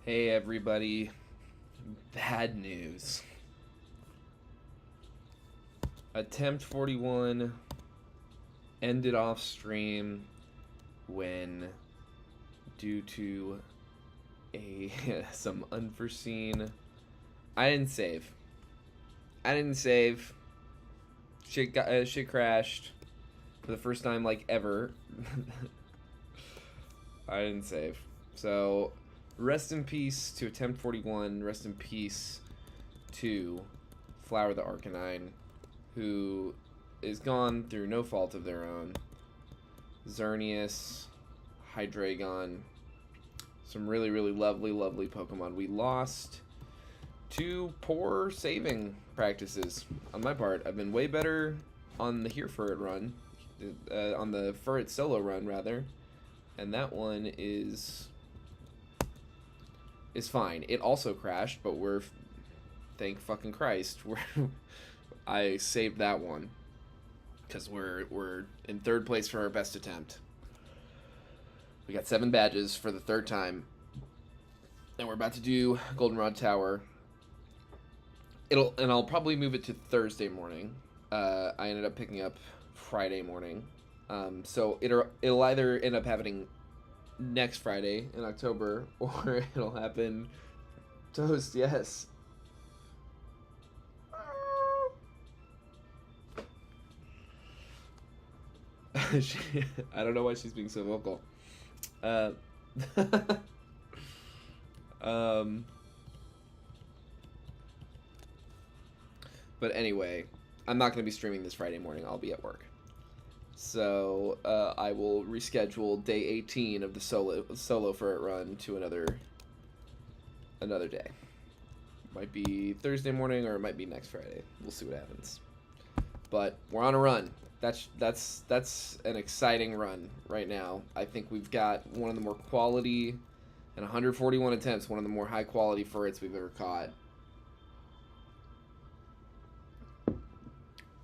Hey everybody, bad news. Attempt 41 ended off stream when, due to some unforeseen, I didn't save. Shit crashed for the first time like ever. I didn't save. So rest in peace to Attempt 41. Rest in peace to Flower the Arcanine, who is gone through no fault of their own. Xerneas, Hydreigon, some really, really lovely, lovely Pokemon. We lost to poor saving practices on my part. I've been way better on the Here For It run, on the For It solo run, rather. And that one is fine. It also crashed, but we're, thank fucking Christ, I saved that one because we're in third place for our best attempt. We got 7 badges for the third time, and we're about to do Goldenrod Tower. And I'll probably move it to Thursday morning. I ended up picking up Friday morning. So it'll either end up happening next Friday in October, or it'll happen toast, yes. I don't know why she's being so vocal. But anyway, I'm not going to be streaming this Friday morning. I'll be at work. So I will reschedule day 18 of the solo For It run to another day. Might be Thursday morning, or it might be next Friday. We'll see what happens. But we're on a run. That's an exciting run right now. I think we've got one of the more quality, and 141 attempts, one of the more high quality Furrets we've ever caught.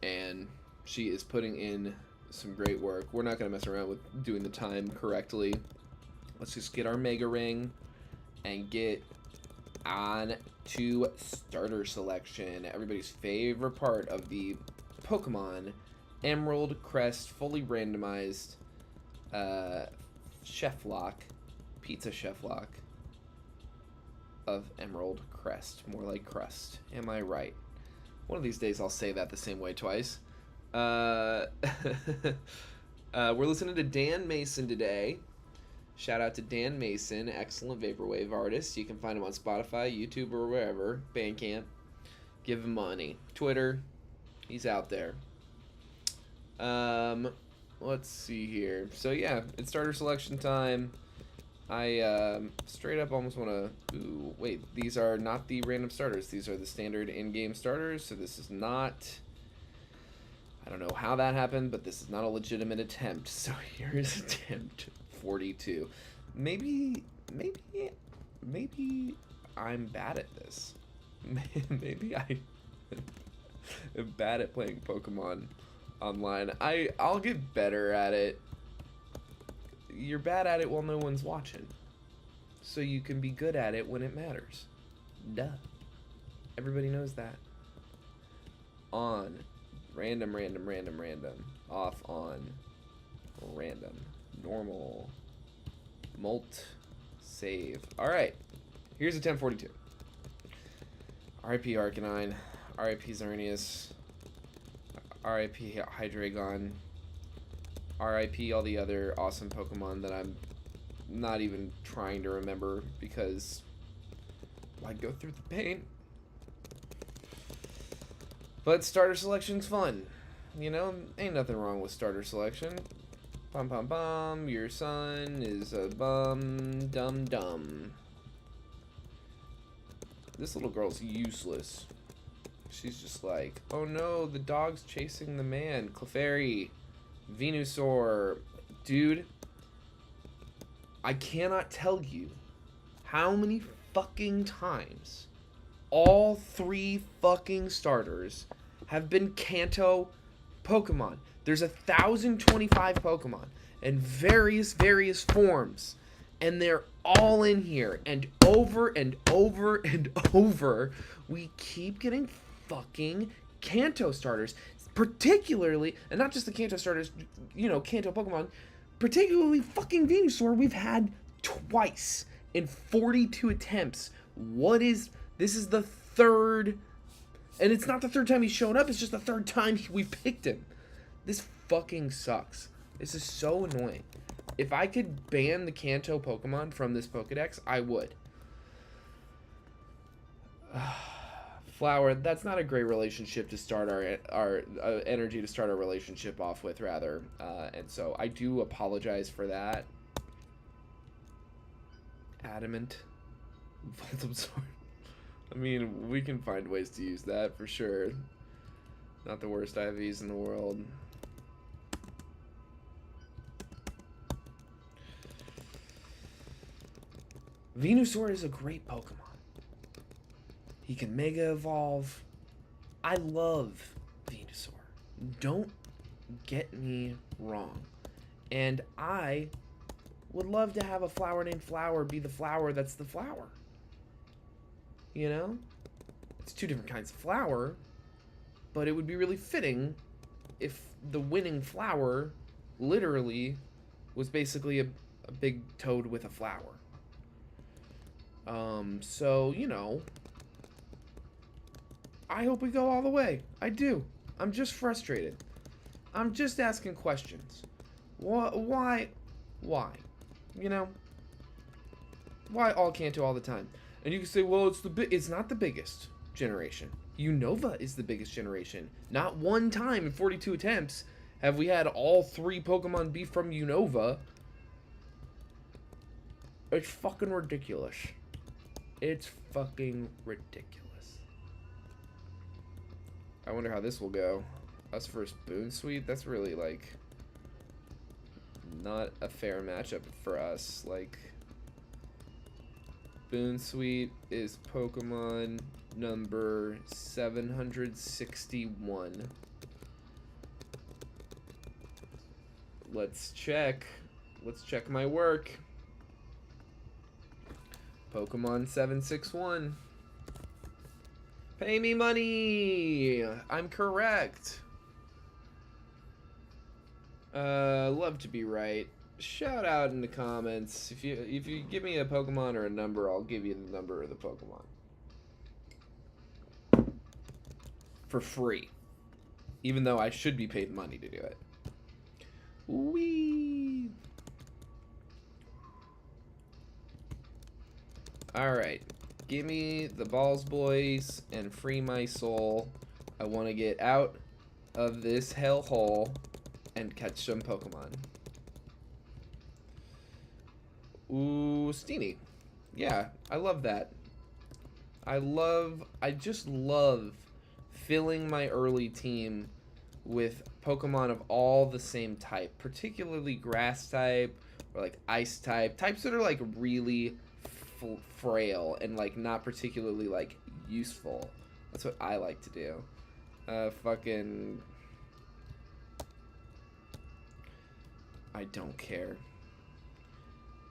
And she is putting in some great work. We're not going to mess around with doing the time correctly. Let's just get our Mega Ring and get on to starter selection. Everybody's favorite part of the Pokemon Emerald Crest fully randomized ChefLocke, PizzaChefLocke of Emerald Crest. More like crust. Am I right? One of these days I'll say that the same way twice. We're listening to Dan Mason today. Shout out to Dan Mason, excellent vaporwave artist. You can find him on Spotify, YouTube, or wherever. Bandcamp. Give him money. Twitter. He's out there. Let's see here. So yeah, it's starter selection time. I straight up almost want to... Ooh, wait, these are not the random starters. These are the standard in-game starters, so this is not... I don't know how that happened, but this is not a legitimate attempt. So here's attempt 42. Maybe I'm bad at this. Maybe I am bad at playing Pokemon online. I'll get better at it. You're bad at it while no one's watching, so you can be good at it when it matters. Duh. Everybody knows that. On random, off on random, normal, molt, save. Alright, here's attempt 42. RIP Arcanine, RIP Xerneas, RIP Hydreigon, RIP all the other awesome Pokemon that I'm not even trying to remember because I go through the pain. But starter selection's fun. You know, ain't nothing wrong with starter selection. Bum bum bum, your son is a bum dum dum. This little girl's useless. She's just like, oh no, the dog's chasing the man. Clefairy, Venusaur. Dude, I cannot tell you how many fucking times all 3 fucking starters have been Kanto Pokemon. There's 1,025 Pokemon in various forms. And they're all in here. And over and over and over, we keep getting fucking Kanto starters. Particularly, and not just the Kanto starters, you know, Kanto Pokemon, particularly fucking Venusaur, we've had twice in 42 attempts. This is the third, and it's not the third time he's shown up, it's just the third time we picked him. This fucking sucks. This is so annoying. If I could ban the Kanto Pokemon from this Pokedex, I would. Flower, that's not a great relationship to start our energy to start our relationship off with, rather. And so I do apologize for that. Adamant. Voltabsaur. I mean, we can find ways to use that for sure. Not the worst IVs in the world. Venusaur is a great Pokemon. He can Mega Evolve. I love Venusaur. Don't get me wrong. And I would love to have a flower named Flower be the flower that's the flower. You know? It's two different kinds of flower, but it would be really fitting if the winning flower literally was basically a big toad with a flower. So, you know, I hope we go all the way. I do. I'm just frustrated. I'm just asking questions. Why? You know? Why all Kanto all the time? And you can say, well, it's not the biggest generation. Unova is the biggest generation. Not one time in 42 attempts have we had all 3 Pokemon be from Unova. It's fucking ridiculous. It's fucking ridiculous. I wonder how this will go. Us versus Boon Sweet? That's really, like, not a fair matchup for us. Like, Boon Sweet is Pokemon number 761. Let's check. Let's check my work. Pokemon 761. Pay me money. I'm correct. Love to be right. Shout out in the comments. If you give me a Pokemon or a number, I'll give you the number of the Pokemon. For free. Even though I should be paid money to do it. Whee! Alright. Give me the balls, boys, and free my soul. I want to get out of this hellhole and catch some Pokemon. Ooh, Steenie. Yeah, I love that. I just love filling my early team with Pokemon of all the same type, particularly grass type or like ice type, types that are like really frail and like not particularly like useful. That's what I like to do. Fucking I don't care.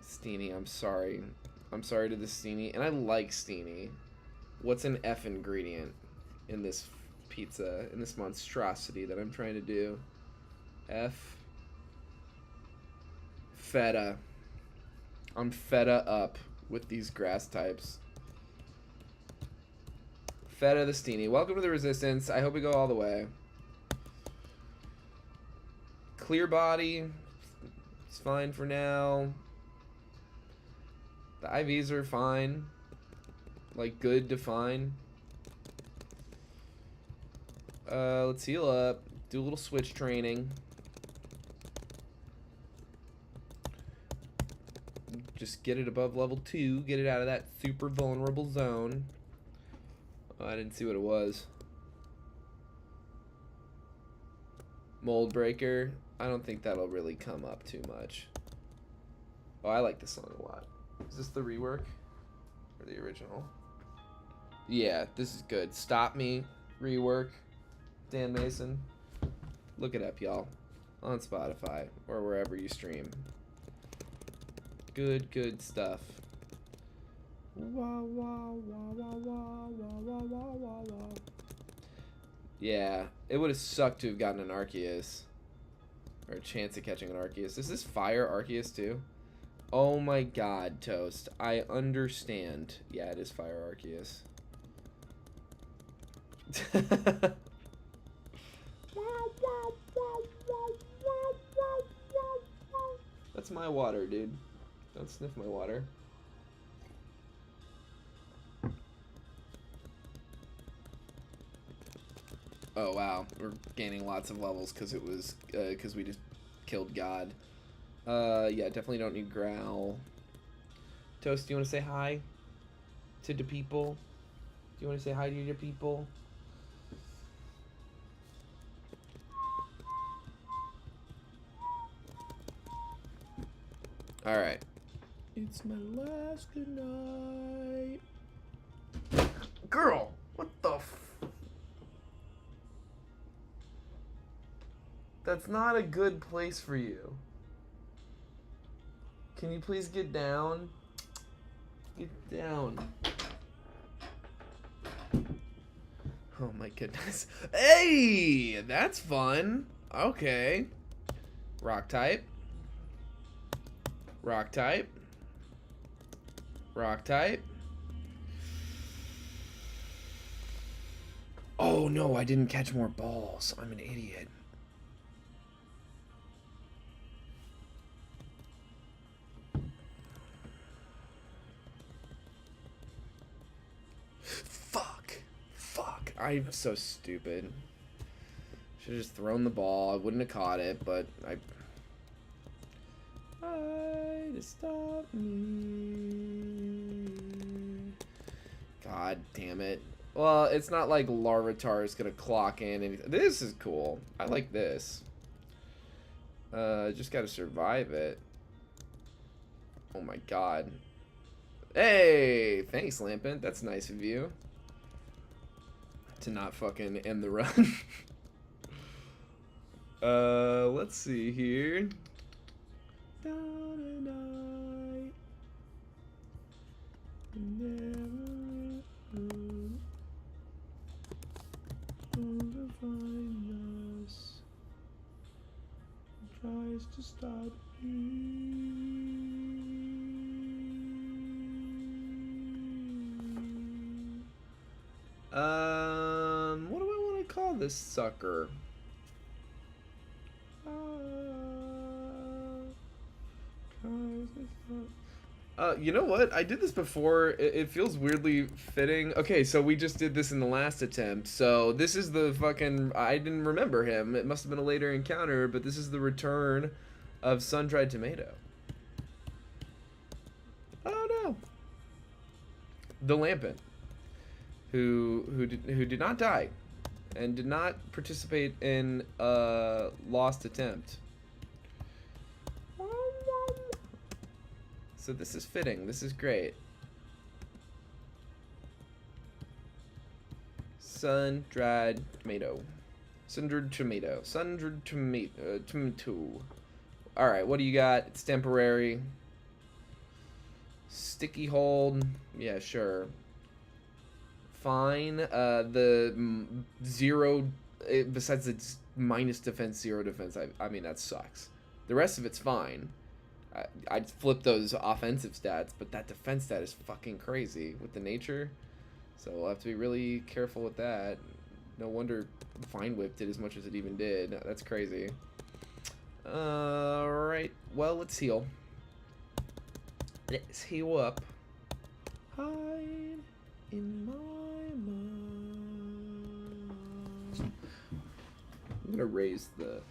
Steenie, I'm sorry. I'm sorry to the Steenie, and I like Steenie. What's an F ingredient in this pizza, in this monstrosity that I'm trying to do? F. Feta. I'm feta up with these grass types. Feta the Steenie. Welcome to the Resistance. I hope we go all the way. Clear body. It's fine for now. The IVs are fine. Like, good to fine. Let's heal up. Do a little switch training. Just get it above level 2. Get it out of that super vulnerable zone. Oh, I didn't see what it was. Mold Breaker. I don't think that'll really come up too much. Oh, I like this song a lot. Is this the rework? Or the original? Yeah, this is good. Stop Me. Rework. Dan Mason. Look it up, y'all. On Spotify. Or wherever you stream. Good stuff. Wah, wah, wah, wah, wah, wah, wah, wah, wah, wah. Yeah, it would have sucked to have gotten an Arceus. Or a chance of catching an Arceus. Is this fire Arceus too? Oh my god, Toast. I understand. Yeah, it is fire Arceus. That's my water, dude. Don't sniff my water. Oh wow, we're gaining lots of levels because it was because we just killed God. Yeah, definitely don't need Growl. Toast, do you want to say hi to the people? Do you want to say hi to the people? All right. It's my last good night. Girl, what the f... That's not a good place for you. Can you please get down? Get down. Oh my goodness. Hey! That's fun. Okay. Rock type. Rock type. Rock type. Oh no, I didn't catch more balls. I'm an idiot. Fuck. I'm so stupid. Should have just thrown the ball. I wouldn't have caught it, but I to stop me. God damn it. Well, it's not like Larvitar is gonna clock in anything. This is cool. I like this. Just gotta survive it. Oh my god. Hey! Thanks, Lampent. That's nice of you. To not fucking end the run. Let's see here. Down and never find us. Tries to stop me. What do I want to call this sucker? You know what? I did this before. It feels weirdly fitting. Okay, so we just did this in the last attempt. So this is the fucking... I didn't remember him. It must have been a later encounter, but this is the return of Sun-Dried Tomato. Oh no. The Lampent, who did not die and did not participate in a lost attempt. So this is fitting. This is great. Sun-dried tomato. Sun-dried tomato. Sun-dried tomato. Tomato. Alright, what do you got? It's temporary. Sticky hold. Yeah, sure. Fine. The zero... besides its minus defense, zero defense, I mean, that sucks. The rest of it's fine. I'd flip those offensive stats, but that defense stat is fucking crazy with the nature. So we'll have to be really careful with that. No wonder Vine Whip did as much as it even did. That's crazy. Alright, well, let's heal. Let's heal up. Hide in my mind. I'm gonna raise the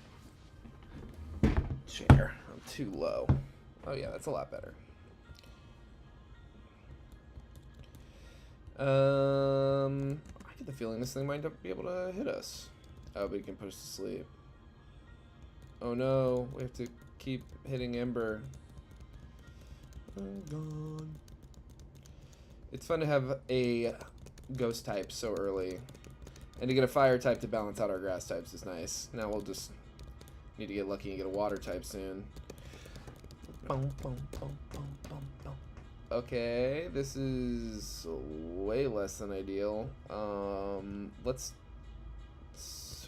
chair. I'm too low. Oh yeah, that's a lot better. I get the feeling this thing might be able to hit us. Oh, but he can put us to sleep. Oh no, we have to keep hitting Ember. Oh god. It's fun to have a ghost type so early. And to get a fire type to balance out our grass types is nice. Now we'll just need to get lucky and get a water type soon. Boom, boom, boom, boom. Okay, this is way less than ideal. Let's...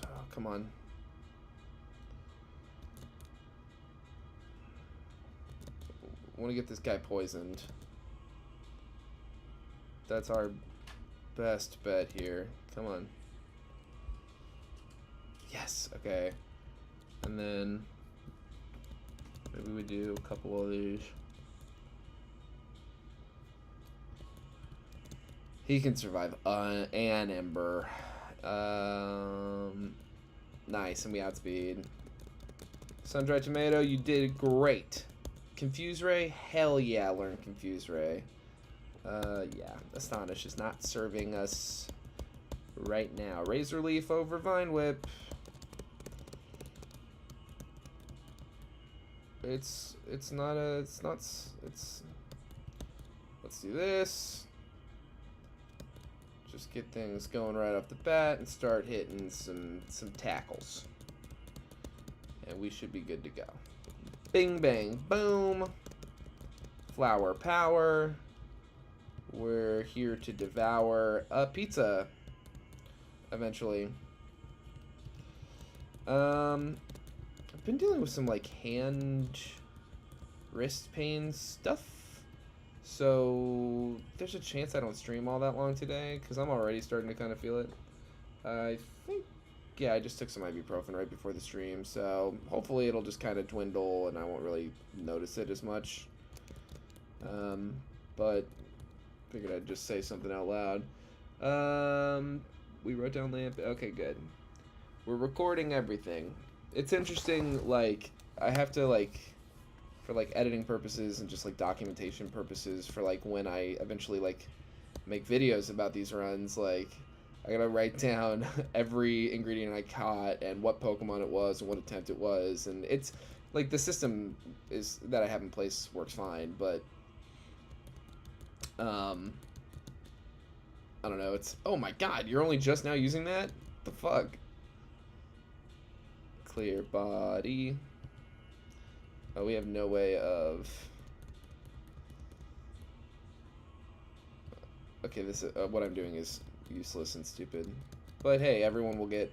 Oh, come on. I want to get this guy poisoned. That's our best bet here. Come on. Yes, okay. And then maybe we do a couple of these. He can survive an Ember. Nice, and we outspeed. Sun-Dried Tomato, you did great. Confuse Ray? Hell yeah, learn Confuse Ray. Yeah, Astonish is not serving us right now. Razor Leaf over Vine Whip. Let's do this. Just get things going right off the bat and start hitting some tackles. And we should be good to go. Bing, bang, boom. Flower power. We're here to devour a pizza. Eventually. I've been dealing with some like hand, wrist pain stuff. So there's a chance I don't stream all that long today because I'm already starting to kind of feel it. I think, yeah, I just took some ibuprofen right before the stream, so hopefully it'll just kind of dwindle and I won't really notice it as much. But figured I'd just say something out loud. We wrote down lamp. Okay, good. We're recording everything. It's interesting, like, I have to, like, for, like, editing purposes and just, like, documentation purposes for, like, when I eventually, like, make videos about these runs, like, I gotta write down every ingredient I caught and what Pokemon it was and what attempt it was, and it's, like, the system is that I have in place works fine, but, I don't know, it's, oh my god, you're only just now using that? What the fuck? Clear body. Oh, we have no way of... Okay, this is, what I'm doing is useless and stupid. But hey, everyone will get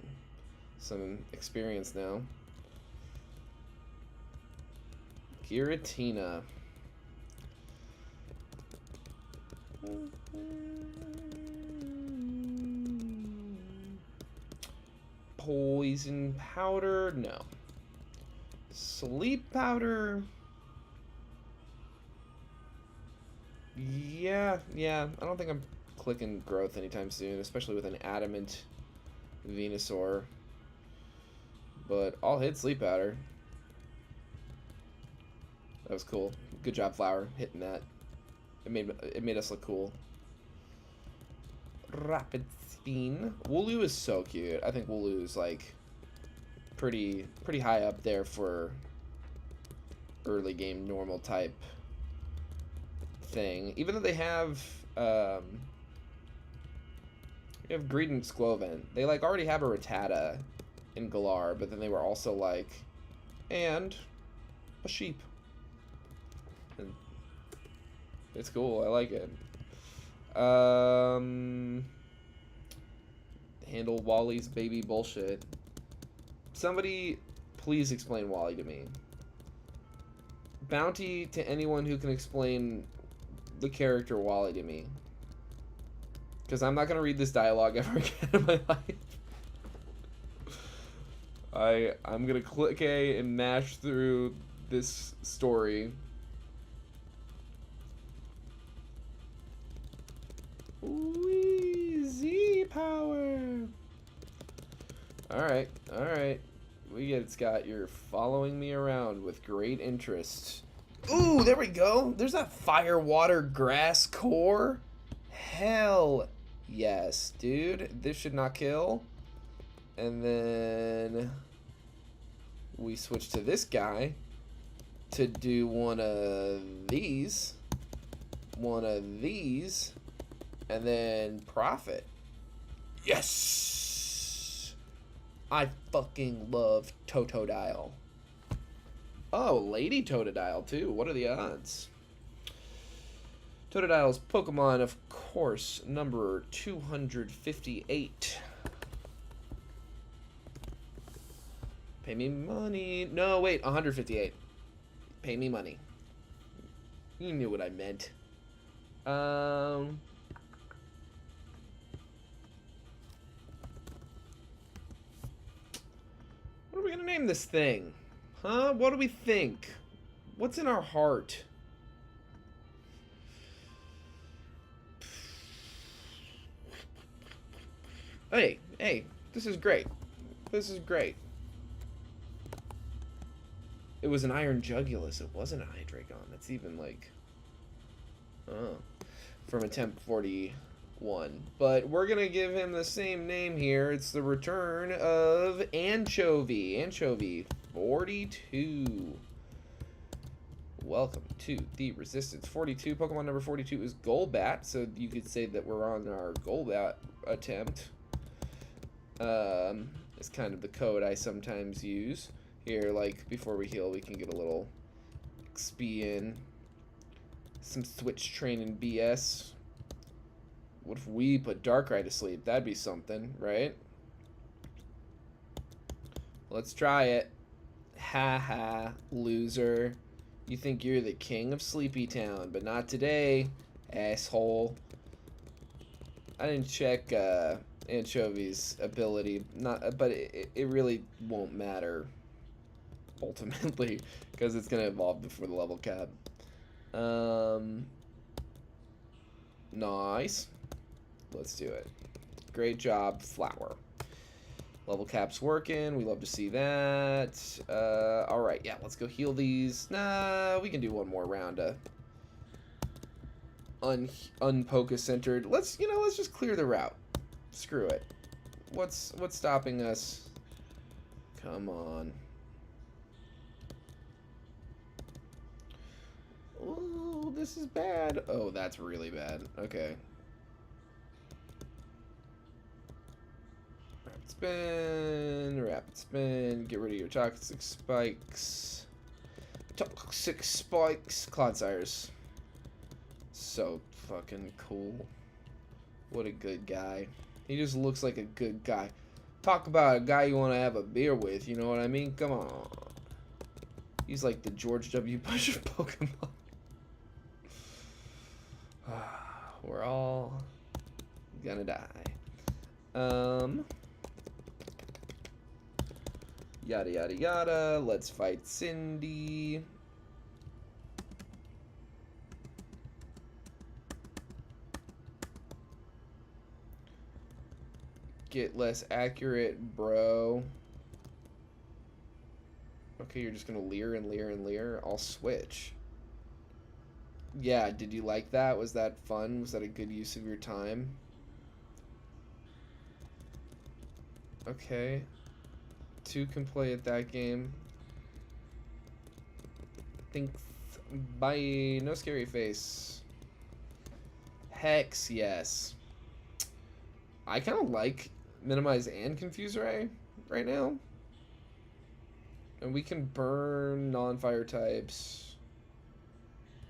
some experience now. Giratina. Poison powder? No. Sleep powder? Yeah. I don't think I'm clicking growth anytime soon, especially with an adamant Venusaur. But I'll hit sleep powder. That was cool. Good job, Flower, hitting that. It made us look cool. Rapid Spin. Wooloo is so cute. I think Wooloo is like pretty high up there for early game normal type thing. Even though they have Greedent Skwoven. They like already have a Rattata in Galar, but then they were also like, and a sheep. And it's cool. I like it. Handle Wally's baby bullshit. Somebody please explain Wally to me. Bounty to anyone who can explain the character Wally to me. Because I'm not going to read this dialogue ever again in my life. I'm going to click A and mash through this story. Wee, Z power. Alright. We get it, Scott. You're following me around with great interest. Ooh, there we go. There's that fire, water, grass core. Hell yes, dude. This should not kill. And then we switch to this guy to do one of these, and then profit. Yes! I fucking love Totodile. Oh, Lady Totodile too. What are the odds? Totodile's Pokemon, of course, number 258. Pay me money. No, wait, 158. Pay me money. You knew what I meant. What are we gonna name this thing? Huh? What do we think? What's in our heart? Hey, this is great. This is great. It was an Iron Jugulus. It wasn't a Hydreigon. That's even like... Oh. From attempt 41. But we're going to give him the same name here. It's the return of Anchovy. Anchovy 42. Welcome to the Resistance 42. Pokemon number 42 is Golbat. So you could say that we're on our Golbat attempt. It's kind of the code I sometimes use. Here, like, before we heal, we can get a little XP in. Some switch training BS. What if we put Darkrai to sleep? That'd be something, right? Let's try it. Haha, loser. You think you're the king of Sleepy Town, but not today, asshole. I didn't check Anchovy's ability, but it really won't matter ultimately because it's gonna evolve before the level cap. Nice. Let's do it. Great job, Flower. Level cap's working. We love to see that. All right, yeah, let's go heal these. Nah, we can do one more round. Unpoca centered. Let's just clear the route. Screw it. What's stopping us? Come on. Oh, this is bad. Oh, that's really bad. Okay. Rapid spin. Rapid spin. Get rid of your toxic spikes. Toxic spikes. Clodsires. So fucking cool. What a good guy. He just looks like a good guy. Talk about a guy you want to have a beer with, you know what I mean? Come on. He's like the George W. Bush of Pokemon. We're all gonna die. Yada yada yada. Let's fight Cindy. Get less accurate, bro. Okay, you're just gonna leer and leer and leer. I'll switch. Yeah, did you like that? Was that fun? Was that a good use of your time? Okay. 2 can play at that game. Thanks. Bye. No scary face. Hex, yes. I kind of like Minimize and Confuse Ray right now. And we can burn non-fire types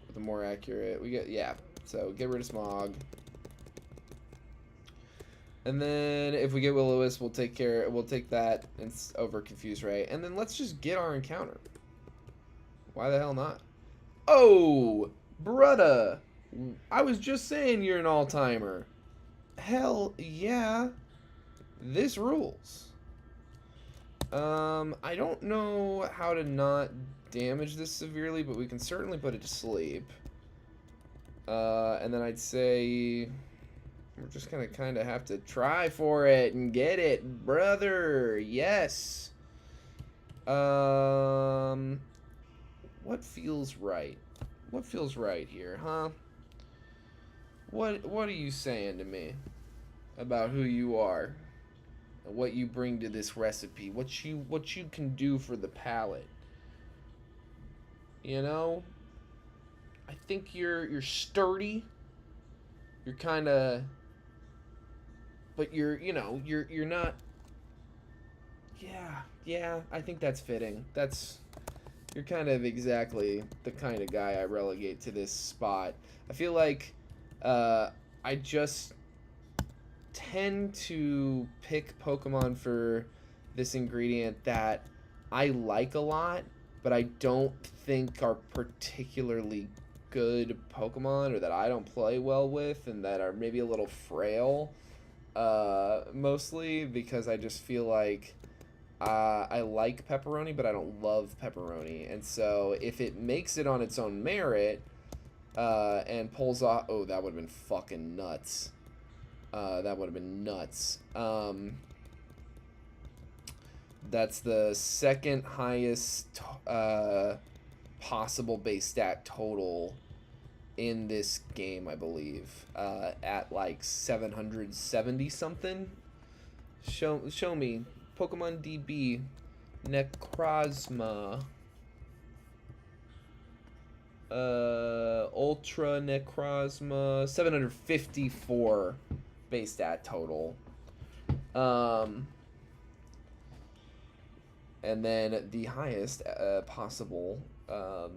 with a more accurate. We get, yeah. So get rid of Smog. And then if we get Will-O-Wisp, we'll take that and over Confuse Ray. And then let's just get our encounter. Why the hell not? Oh, brudda. I was just saying you're an all-timer. Hell yeah. This rules. I don't know how to not damage this severely, but we can certainly put it to sleep. And then I'd say we're just gonna kind of have to try for it and get it, brother. Yes. What feels right? What feels right here, huh? What are you saying to me about who you are? What you bring to this recipe, what you can do for the palate. You know, I think you're sturdy. You're kind of, but you're not. Yeah, I think that's fitting. That's You're kind of exactly the kind of guy I relegate to this spot. I feel like I just tend to pick Pokemon for this ingredient that I like a lot, but I don't think are particularly good Pokemon, or that I don't play well with, and that are maybe a little frail. Mostly because I just feel like I like pepperoni, but I don't love pepperoni. And so if it makes it on its own merit and pulls off... Oh, that would have been fucking nuts. That would have been nuts. That's the second highest possible base stat total in this game, I believe, at like 770 something. Show me Pokemon DB Necrozma, Ultra Necrozma, 754 base stat total. And then the highest possible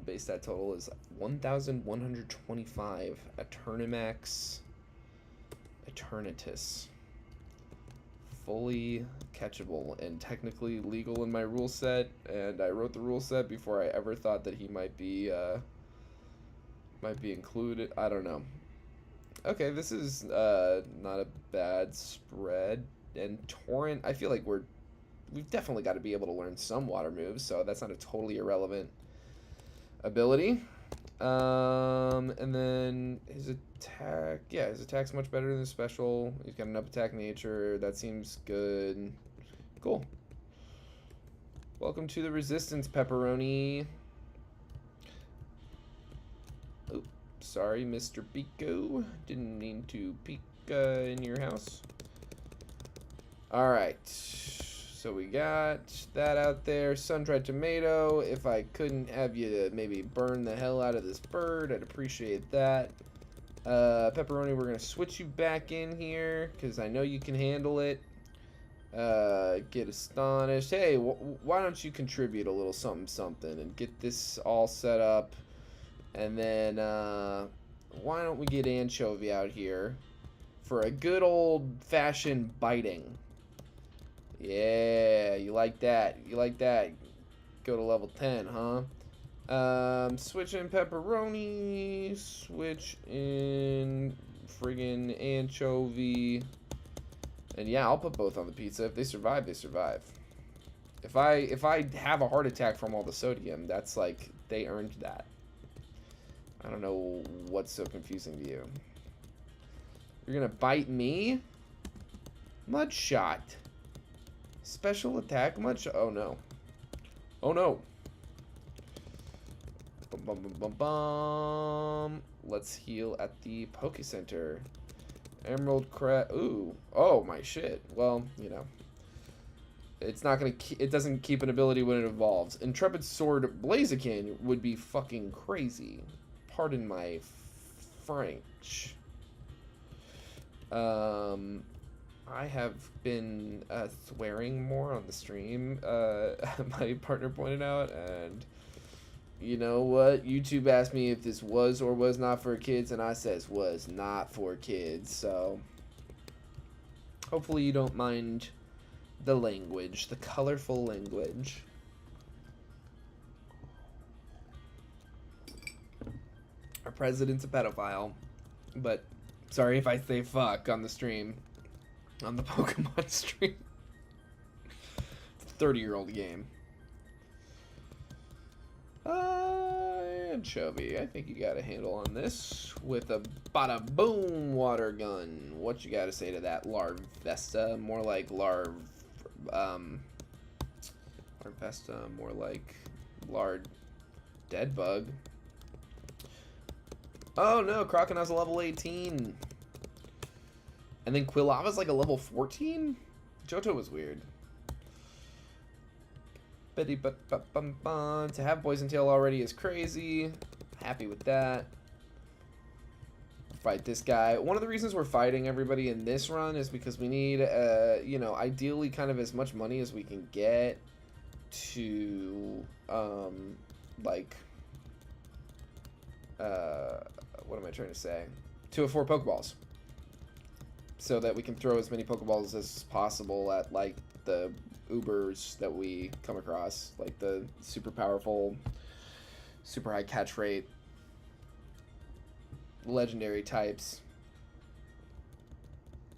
base stat total is 1,125. Eternimax Eternatus. Fully catchable and technically legal in my rule set, and I wrote the rule set before I ever thought that he might be included. I don't know. Okay, this is not a bad spread. And Torrent, I feel like we've definitely got to be able to learn some water moves, so that's not a totally irrelevant ability. And then his attack, yeah, his attack's much better than his special. He's got an up attack nature. That seems good. Cool. Welcome to the resistance, pepperoni. Oh, sorry, Mr. Pico. Didn't mean to peek in your house. All right. So we got that out there. Sun-dried tomato. If I couldn't have you to maybe burn the hell out of this bird, I'd appreciate that. Pepperoni, we're going to switch you back in here because I know you can handle it. Get astonished. Hey, why don't you contribute a little something and get this all set up. And then why don't we get Anchovy out here for a good old-fashioned biting. Yeah, you like that. You like that. Go to level 10, huh? Switch in pepperoni. Switch in friggin' anchovy. And yeah, I'll put both on the pizza. If they survive, they survive. If I have a heart attack from all the sodium, that's like, they earned that. I don't know what's so confusing to you. You're gonna bite me? Mudshot. Special attack much? Oh no. Oh no. Bum, bum, bum, bum, bum. Let's heal at the Poke Center. Emerald Crest. Ooh. Oh my shit. Well, you know. It's not gonna. It doesn't keep an ability when it evolves. Intrepid Sword Blaziken would be fucking crazy. Pardon my French. I have been swearing more on the stream, my partner pointed out, and you know what? YouTube asked me if this was or was not for kids, and I says was not for kids, so hopefully you don't mind the language, the colorful language. Our president's a pedophile, but sorry if I say fuck on the stream. On the Pokemon stream. It's a 30-year-old game. Anchovy, I think you got a handle on this with a bada boom water gun. What you got to say to that, Larvesta? More like Larvesta, more like Dead Bug. Oh no, Croconaut's a level 18. And then Quilava's like a level 14? Johto was weird. To have Poison Tail already is crazy. Happy with that. Fight this guy. One of the reasons we're fighting everybody in this run is because we need, you know, ideally kind of as much money as we can get to like, what am I trying to say? 2 of 4 Pokeballs. So that we can throw as many Pokeballs as possible at, like, the Ubers that we come across. Like, the super powerful, super high catch rate, legendary types.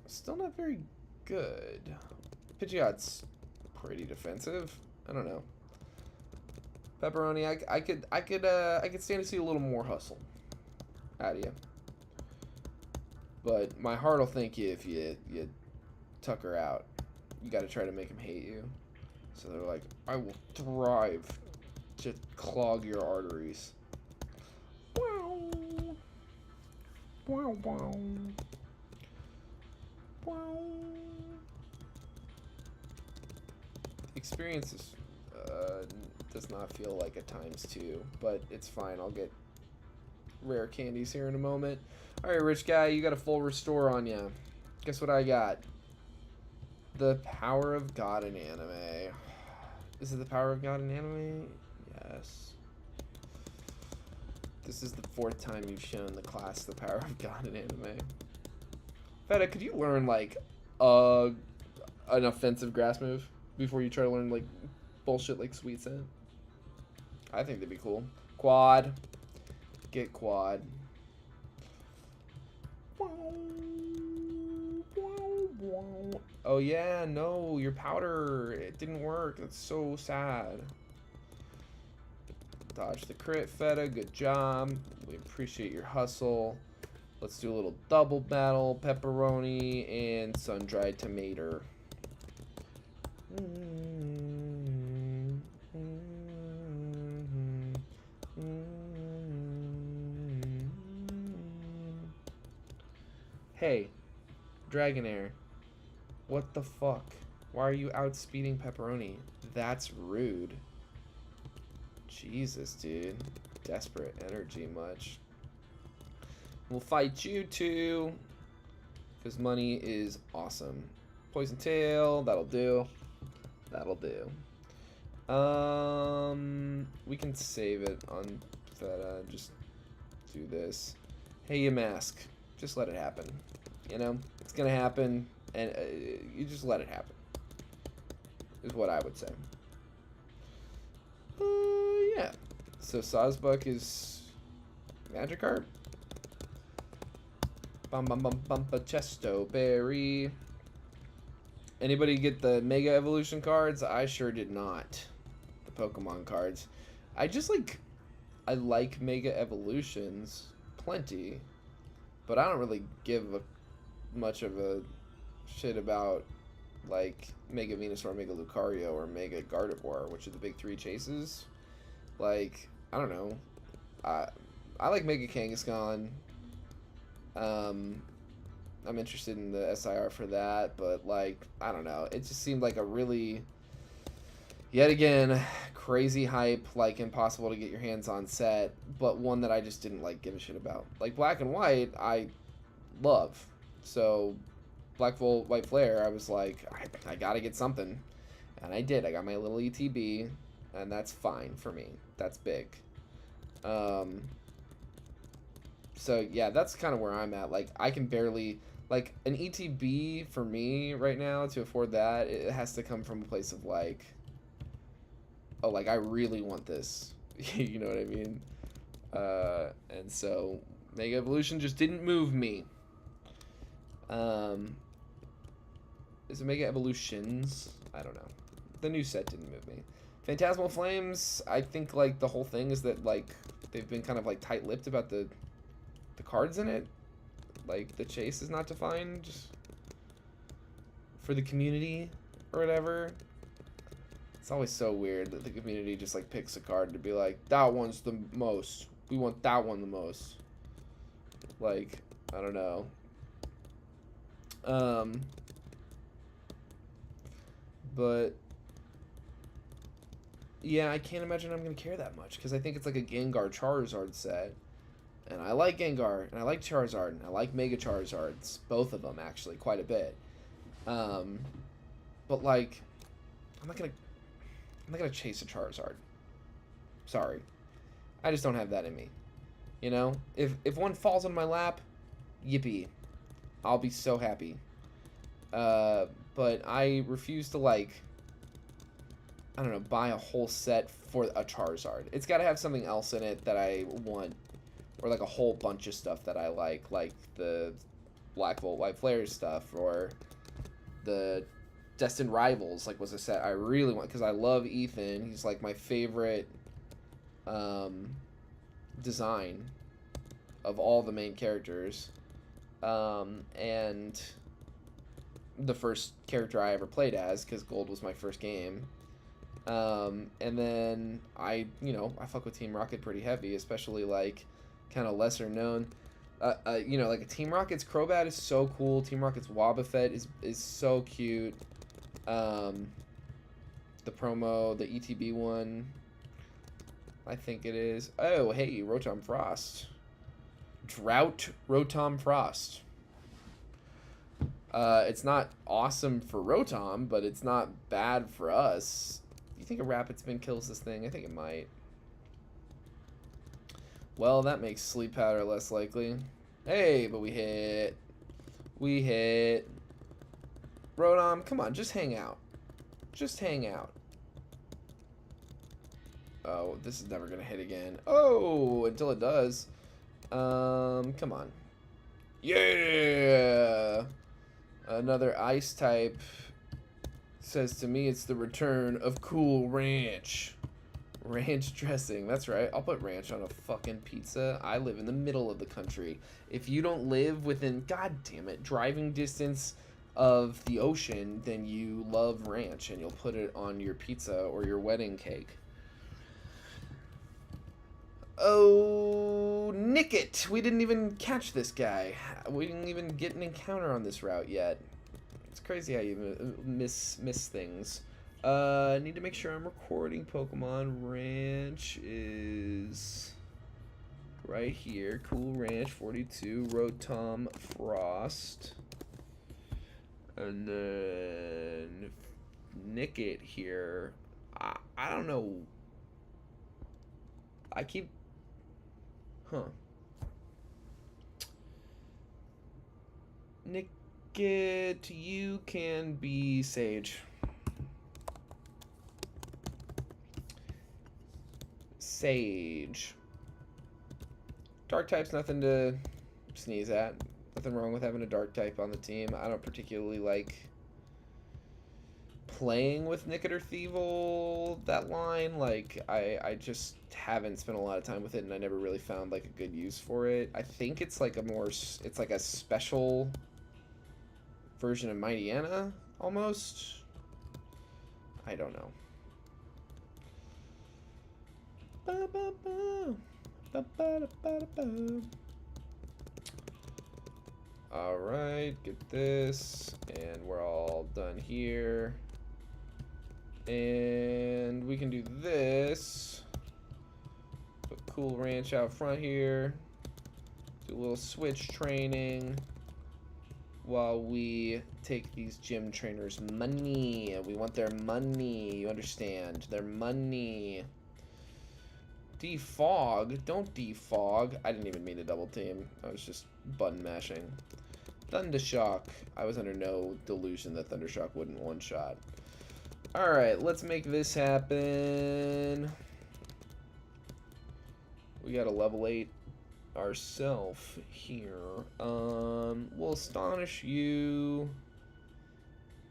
Still not very good. Pidgeot's pretty defensive. I don't know. Pepperoni, I could stand to see a little more hustle out of you. But my heart will thank you if you tuck her out. You got to try to make him hate you. So they're like, I will thrive to clog your arteries. Wow. Wow, wow. Wow. Experience is, does not feel like a ×2, but it's fine. I'll get rare candies here in a moment. Alright, rich guy, you got a full restore on you. Guess what I got? The power of God in anime. Is it the power of God in anime? Yes. This is the 4th time you've shown the class the power of God in anime. Feta, could you learn, like, an offensive grass move before you try to learn, like, bullshit like Sweet Scent? I think that'd be cool. Quad. Get quad. Oh yeah, no, your powder, it didn't work. That's so sad. Dodge the crit, Feta, good job. We appreciate your hustle. Let's do a little double battle, pepperoni and sun-dried tomato. Hey, Dragonair, what the fuck? Why are you outspeeding Pepperoni? That's rude. Jesus, dude. Desperate energy much. We'll fight you too, because money is awesome. Poison Tail, that'll do. That'll do. We can save it on Feta. Just do this. Hey, you mask. Just let it happen. You know, it's gonna happen, and you just let it happen. Is what I would say. Yeah. So Sawsbuck is Magikarp. Bum bum bum bum Chesto Berry. Anybody get the Mega Evolution cards? I sure did not. The Pokemon cards. I like Mega Evolutions plenty, but I don't really give much of a shit about like Mega Venusaur, Mega Lucario, or Mega Gardevoir, which are the big 3 chases. Like, I don't know. I like Mega Kangaskhan. I'm interested in the SIR for that, but like, I don't know. It just seemed like a really, yet again, crazy hype, like impossible to get your hands on set, but one that I just didn't like give a shit about. Like Black and White, I love. So Black Volt, White Flare, I was like, I gotta get something. And I did. I got my little ETB, and that's fine for me. That's big. So yeah, that's kind of where I'm at. Like, I can barely, like, an ETB for me right now, to afford that, it has to come from a place of like, oh, like, I really want this. You know what I mean? And so Mega Evolution just didn't move me. Is it Mega Evolutions? I don't know. The new set didn't move me. Phantasmal Flames, I think, like, the whole thing is that, like, they've been kind of, like, tight-lipped about the cards in it. Like, the chase is not defined for the community or whatever. It's always so weird that the community just, like, picks a card to be like, that one's the most. We want that one the most. Like, I don't know. But yeah, I can't imagine I'm gonna care that much, because I think it's like a Gengar Charizard set, and I like Gengar, and I like Charizard, and I like Mega Charizards, both of them actually quite a bit. But like, I'm not gonna chase a Charizard. Sorry. I just don't have that in me. You know? If one falls on my lap, yippee. I'll be so happy. But I refuse to, like, I don't know, buy a whole set for a Charizard. It's got to have something else in it that I want, or like a whole bunch of stuff that I like the Black Volt White Flare stuff, or the Destined Rivals, like, was a set I really want, because I love Ethan. He's like my favorite design of all the main characters, and the first character I ever played as, because Gold was my first game. And then I fuck with Team Rocket pretty heavy, especially like kind of lesser known. You know, like a Team Rocket's Crobat is so cool. Team Rocket's Wobbuffet is so cute. The promo, the ETB one, I think it is. Oh, hey, Rotom Frost. Drought Rotom Frost. It's not awesome for Rotom, but it's not bad for us. You think a Rapid Spin kills this thing? I think it might. Well, that makes Sleep Powder less likely. Hey, but we hit. We hit. Rotom, come on, just hang out. Just hang out. Oh, this is never gonna hit again. Oh, until it does. Come on. Yeah! Another ice type. Says to me it's the return of Cool Ranch. Ranch dressing, that's right. I'll put ranch on a fucking pizza. I live in the middle of the country. If you don't live within, god damn it, driving distance of the ocean, then you love ranch and you'll put it on your pizza or your wedding cake. Oh, nick it! We didn't even catch this guy. We didn't even get an encounter on this route yet. It's crazy how you miss things. I need to make sure I'm recording Pokemon. Ranch is right here. Cool Ranch 42. Rotom Frost. And then nick it here. I don't know. I keep... Huh. Nick it, you can be Sage. Sage. Dark type's nothing to sneeze at. Nothing wrong with having a dark type on the team. I don't particularly like playing with Nickit or Thievul, that line. Like, I just haven't spent a lot of time with it, and I never really found like a good use for it. I think it's like it's like a special version of Mighty Anna, almost. I don't know. Alright, get this, and we're all done here. And we can do this. Put Cool Ranch out front here. Do a little switch training while we take these gym trainers' money. We want their money, you understand? Their money. Defog? Don't defog. I didn't even mean to double team. I was just button mashing. Thundershock. I was under no delusion that Thundershock wouldn't one-shot. Alright, let's make this happen. We got a level 8 ourselves here. We'll astonish you.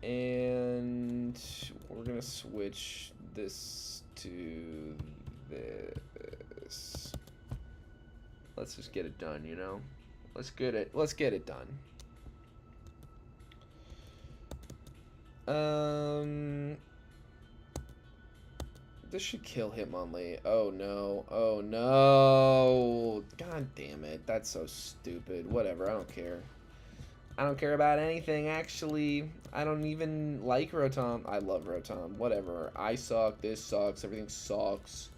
And we're gonna switch this to this. Let's just get it done, you know? Let's get it done. This should kill Hitmonlee. Oh no. Oh no. God damn it. That's so stupid. Whatever, I don't care. I don't care about anything, actually. I don't even like Rotom. I love Rotom. Whatever. I suck. This sucks. Everything sucks.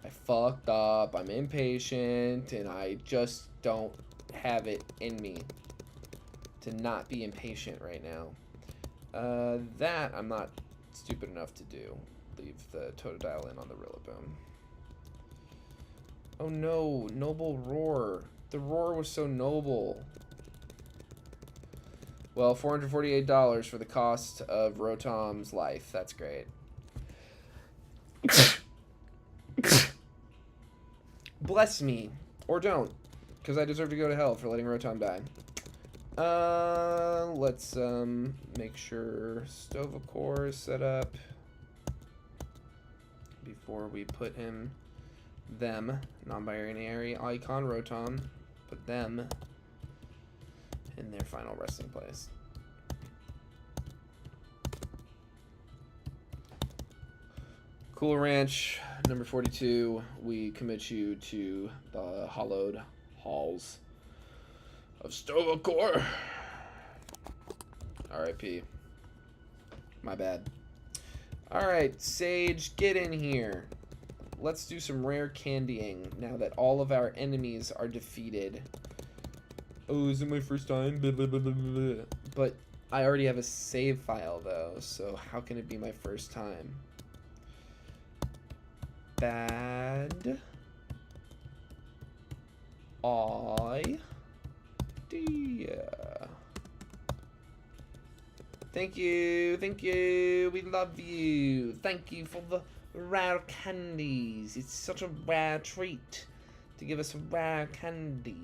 I fucked up. I'm impatient. And I just don't have it in me to not be impatient right now. That I'm not stupid enough to do. Leave the Totodile in on the Rillaboom. Oh no, noble roar. The roar was so noble. Well, $448 for the cost of Rotom's life. That's great. Bless me. Or don't. Because I deserve to go to hell for letting Rotom die. Let's make sure Stovacore is set up before we put them, non-binary icon Rotom, put them in their final resting place. Cool Ranch, number 42, we commit you to the hollowed halls of Stovacore. R.I.P. My bad. Alright, Sage, get in here. Let's do some rare candying now that all of our enemies are defeated. Oh, is it my first time? Blah, blah, blah, blah, blah. But I already have a save file, though, so how can it be my first time? Bad idea. Thank you, we love you. Thank you for the rare candies. It's such a rare treat to give us rare candies.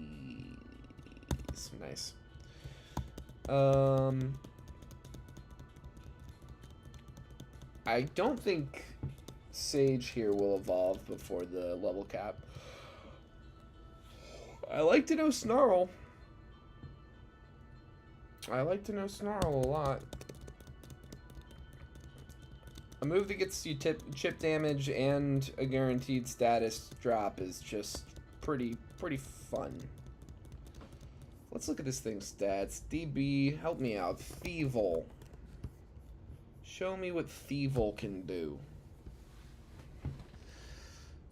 Nice. I don't think Sage here will evolve before the level cap. I like to know Snarl. I like to know Snarl a lot. A move that gets you chip damage and a guaranteed status drop is just pretty fun. Let's look at this thing's stats. DB, help me out. Thievul. Show me what Thievul can do.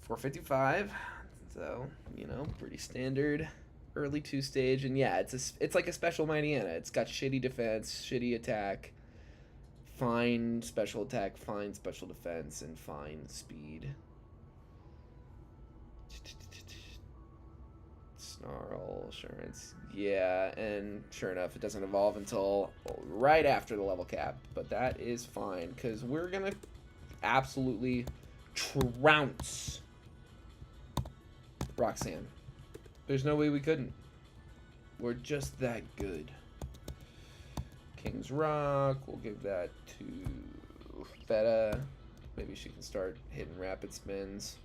455. So, you know, pretty standard early 2-stage, and yeah, it's like a special Mightyena. It's got shitty defense, shitty attack, fine special attack, fine special defense, and fine speed. Snarl, assurance, yeah, and sure enough, it doesn't evolve until right after the level cap, but that is fine, because we're gonna absolutely trounce Roxanne. There's no way we couldn't. We're just that good. King's Rock, we'll give that to Feta. Maybe she can start hitting rapid spins.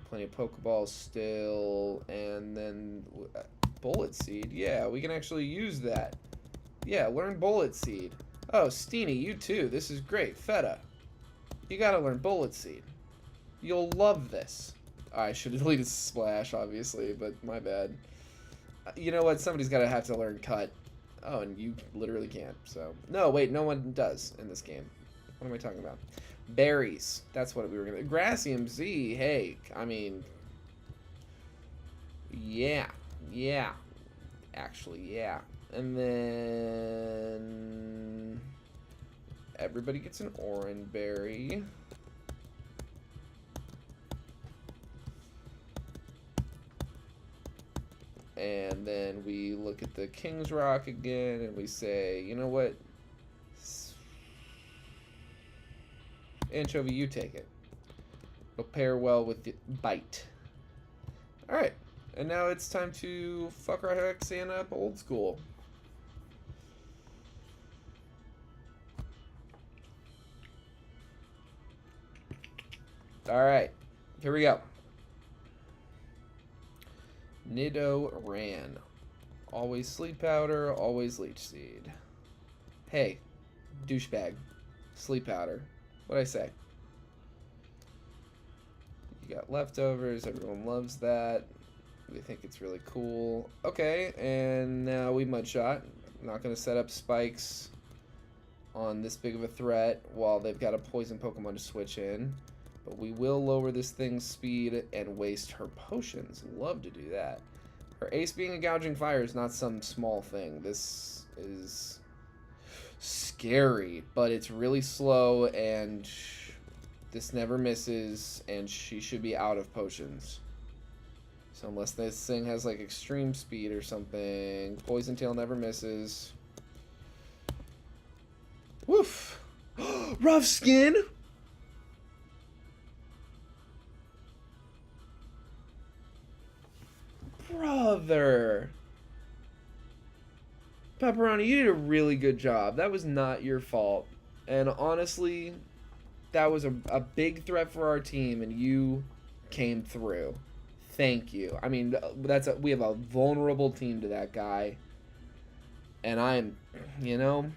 Plenty of Pokeballs still. And then Bullet Seed. Yeah, we can actually use that. Yeah, learn Bullet Seed. Oh, Steenie, you too. This is great. Feta, you gotta learn Bullet Seed. You'll love this. I should have deleted Splash, obviously, but my bad. You know what? Somebody's gotta have to learn Cut. Oh, and you literally can't, so. No, wait, no one does in this game. What am I talking about? Berries. That's what we were gonna. Grassium Z. Hey, I mean. Yeah. Yeah. Actually, yeah. And then. Everybody gets an Oran Berry. And then we look at the King's Rock again, and we say, you know what? Anchovy, you take it. It'll pair well with the Bite. Alright. And now it's time to fuck our Hexan up old school. Alright. Here we go. Nidoran. Always Sleep Powder, always Leech Seed. Hey, douchebag. Sleep Powder. What'd I say? You got leftovers, everyone loves that. We think it's really cool. Okay, and now we Mudshot. Not going to set up spikes on this big of a threat while they've got a poison Pokemon to switch in. But we will lower this thing's speed and waste her potions. Love to do that. Her ace being a Gouging Fire is not some small thing. This is scary, but it's really slow, and this never misses, and she should be out of potions. So unless this thing has like extreme speed or something, Poison Tail never misses. Woof! Rough Skin! Brother! Pepperoni, you did a really good job. That was not your fault. And honestly, that was a big threat for our team, and you came through. Thank you. I mean, we have a vulnerable team to that guy. And I'm, you know,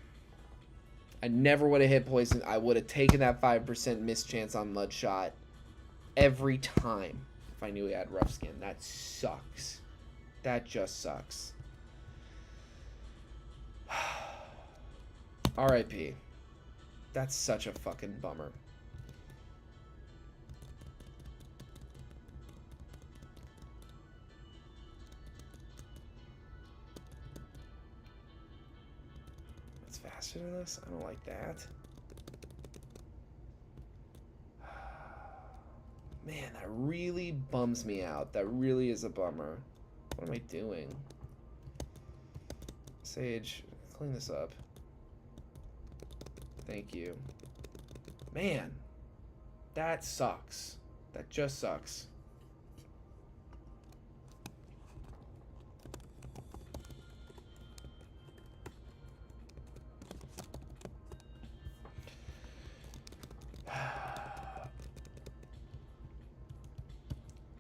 I never would have hit poison. I would have taken that 5% miss chance on Mudshot every time if I knew he had rough skin. That sucks. That just sucks. RIP. That's such a fucking bummer. It's faster than this? I don't like that. Man, that really bums me out. That really is a bummer. What am I doing? Sage, clean this up. Thank you. Man, that sucks. That just sucks.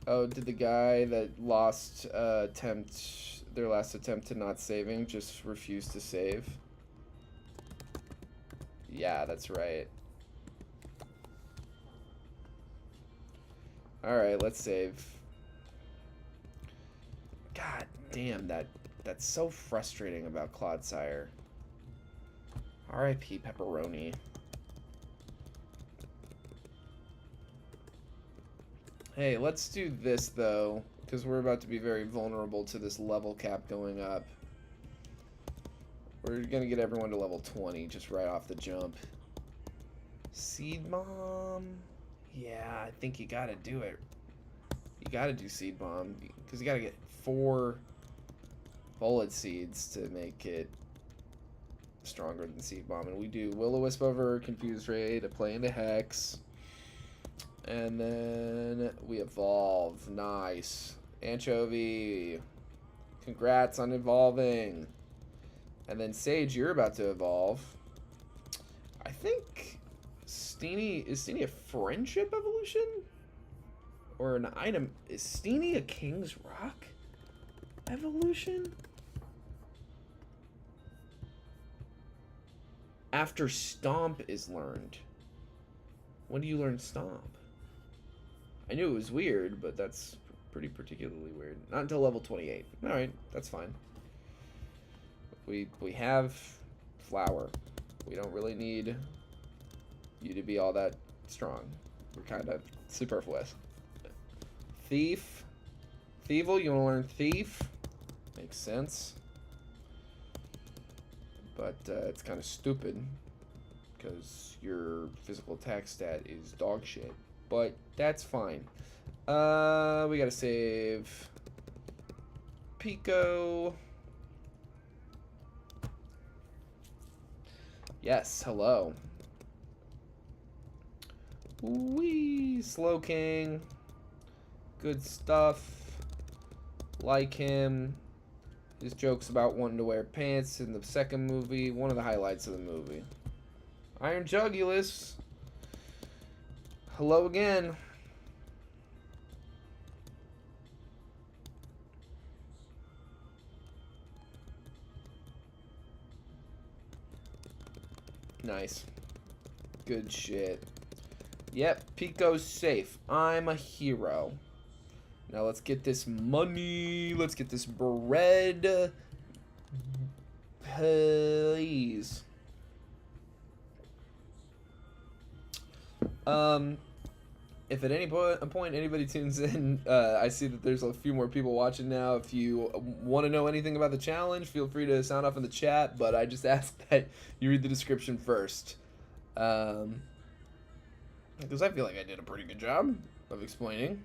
Oh, did the guy that lost their last attempt to not saving just refuse to save? Yeah, that's right. Alright, let's save. God damn, that's so frustrating about Clodsire. R.I.P. Pepperoni. Hey, let's do this, though, because we're about to be very vulnerable to this level cap going up. We're going to get everyone to level 20 just right off the jump. Seed Bomb? Yeah, I think you got to do it. You got to do Seed Bomb, because you got to get 4 Bullet Seeds to make it stronger than Seed Bomb. And we do Will-O-Wisp over Confused Ray to play into Hex. And then we evolve. Nice. Anchovy. Congrats on evolving. And then Sage, you're about to evolve. I think Steenie... Is Steenie a friendship evolution? Or an item... Is Steenie a King's Rock evolution? After Stomp is learned. When do you learn Stomp? I knew it was weird, but that's pretty particularly weird. Not until level 28. Alright, that's fine. We have Flower. We don't really need you to be all that strong. We're kind of superfluous. Thief. Thievel, you want to learn Thief? Makes sense. But it's kind of stupid because your physical attack stat is dog shit. But that's fine. We gotta save Pico. Yes, hello. Wee, Slaking. Good stuff. Like him. His jokes about wanting to wear pants in the second movie. One of the highlights of the movie. Iron Jugulus. Hello again. Nice. Good shit. Yep, Pico's safe. I'm a hero. Now let's get this money. Let's get this bread. Please. If at any point anybody tunes in, I see that there's a few more people watching now. If you want to know anything about the challenge, feel free to sound off in the chat, but I just ask that you read the description first. Because I feel like I did a pretty good job of explaining.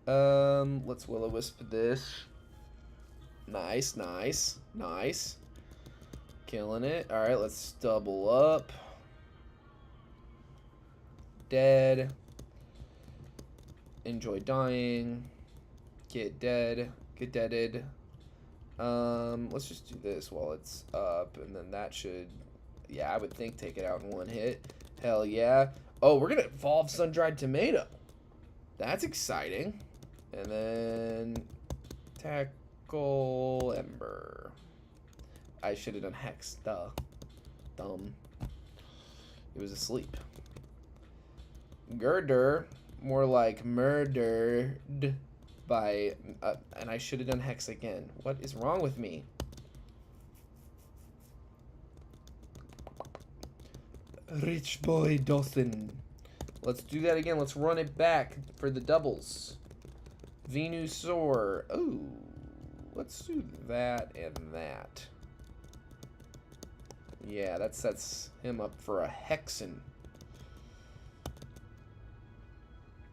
Let's Will-O-Wisp this. Nice, nice, nice. Killing it. All right, let's double up. Dead. Enjoy dying. Get dead. Get deaded. Let's just do this while it's up, and then that should, yeah, I would think take it out in one hit. Hell yeah. Oh, we're gonna evolve Sun-Dried Tomato. That's exciting. And then tackle Ember. I should have done Hex. Duh. Dumb. It was asleep. Girder. More like murdered by... and I should have done Hex again. What is wrong with me? Rich boy Dothan. Let's do that again. Let's run it back for the doubles. Venusaur. Ooh. Let's do that and that. Yeah, that sets him up for a Hexen.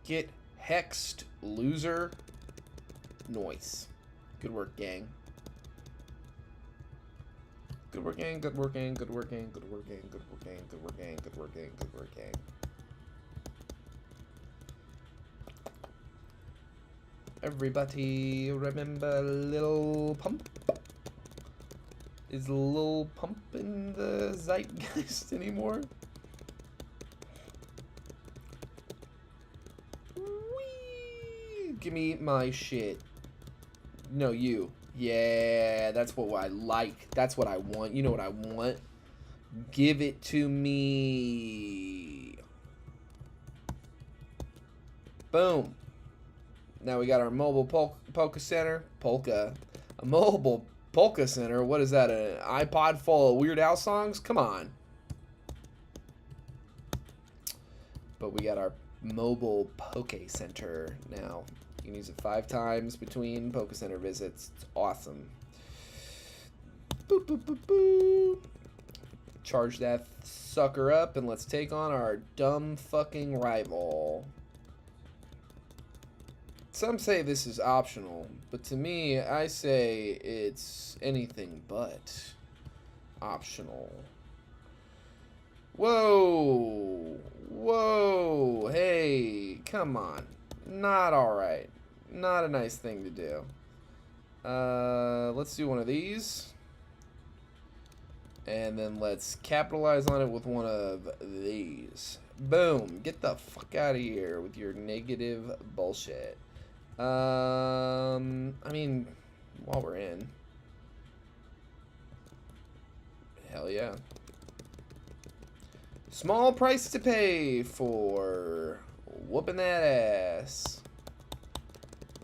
Get hexed, loser. Nice. Good work, gang. Good work, gang. Good work, gang. Good work, gang. Good work, gang. Good work, gang. Good work, gang. Good work, gang. Good work, gang. Everybody remember Lil Pump? Is Lil Pump in the zeitgeist anymore? Whee! Give me my shit. No, you. Yeah, that's what I like. That's what I want. You know what I want? Give it to me. Boom. Now we got our mobile Polka Center. A mobile Polka Center? What is that, an iPod full of Weird Al songs? Come on. But we got our mobile Poke Center now. You can use it 5 times between Poke Center visits. It's awesome. Boop, boop, boop, boop. Charge that sucker up and let's take on our dumb fucking rival. Some say this is optional, but to me, I say it's anything but optional. Whoa! Whoa! Hey, come on. Not alright. Not a nice thing to do. Let's do one of these. And then let's capitalize on it with one of these. Boom! Get the fuck out of here with your negative bullshit. I mean, while we're in. Hell yeah. Small price to pay for whooping that ass.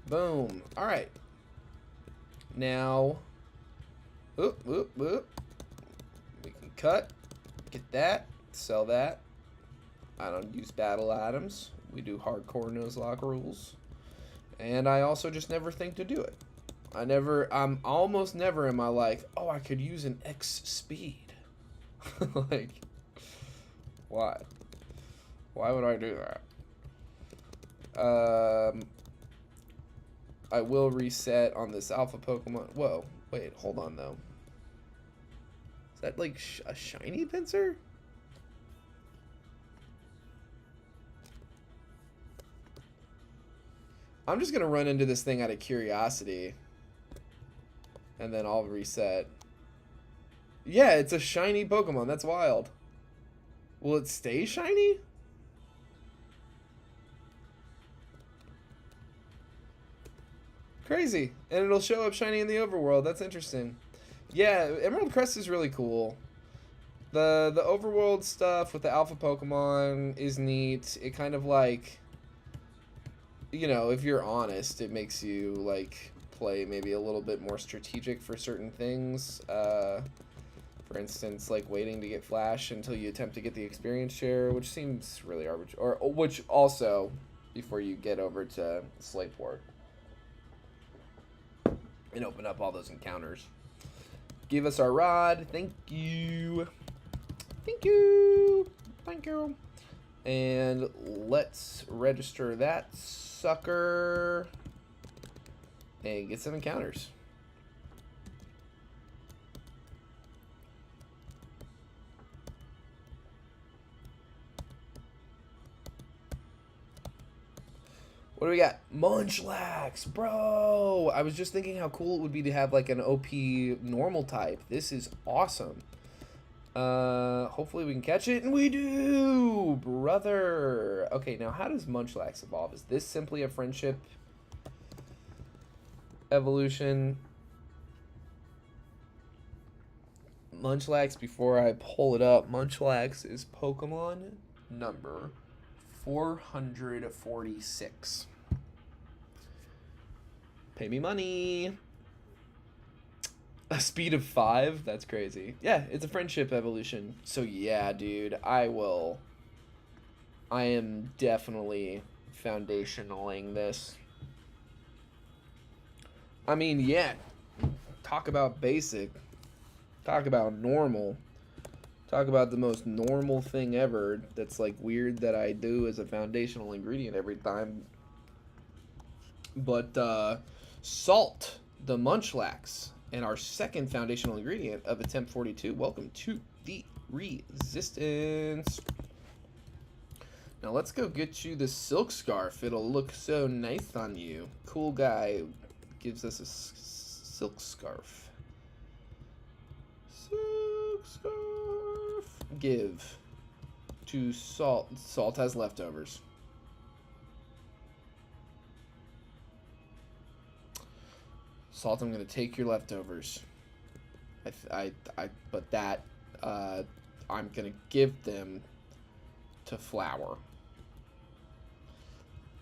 Boom. Alright. Now, whoop, whoop, whoop. We can cut, get that, sell that. I don't use battle items. We do hardcore Nuzlocke rules. And I also just never think to do it. I'm almost never am I like, oh, I could use an X speed. Like, why? Why would I do that? I will reset on this alpha Pokemon. Whoa, wait, hold on though. Is that like a shiny Pinsir? I'm just gonna run into this thing out of curiosity. And then I'll reset. Yeah, it's a shiny Pokemon. That's wild. Will it stay shiny? Crazy. And it'll show up shiny in the overworld. That's interesting. Yeah, Emerald Crest is really cool. The overworld stuff with the alpha Pokemon is neat. It kind of like, you know, if you're honest, it makes you like play maybe a little bit more strategic for certain things. For instance, like waiting to get Flash until you attempt to get the experience share, which seems really arbitrary. Or which also before you get over to Slateport and open up all those encounters. Give us our rod. Thank you. Thank you. Thank you. And let's register that sucker and get some encounters. What do we got? Munchlax, bro! I was just thinking how cool it would be to have like an OP normal type. This is awesome. Hopefully we can catch it, and we do, brother. Okay, now how does Munchlax evolve? Is this simply a friendship evolution? Munchlax, before I pull it up, Munchlax is Pokemon number 446. Pay me money. A speed of 5? That's crazy. Yeah, it's a friendship evolution. So yeah, dude, I am definitely foundationaling this. I mean, yeah, talk about basic. Talk about normal. Talk about the most normal thing ever that's like weird that I do as a foundational ingredient every time. But salt, the Munchlax, and our second foundational ingredient of attempt 42. Welcome to the resistance. Now let's go get you the silk scarf. It'll look so nice on you. Cool guy gives us a silk scarf. Silk scarf. Give to Salt. Salt has leftovers. Salt, I'm gonna take your leftovers. But that, I'm gonna give them to Flower.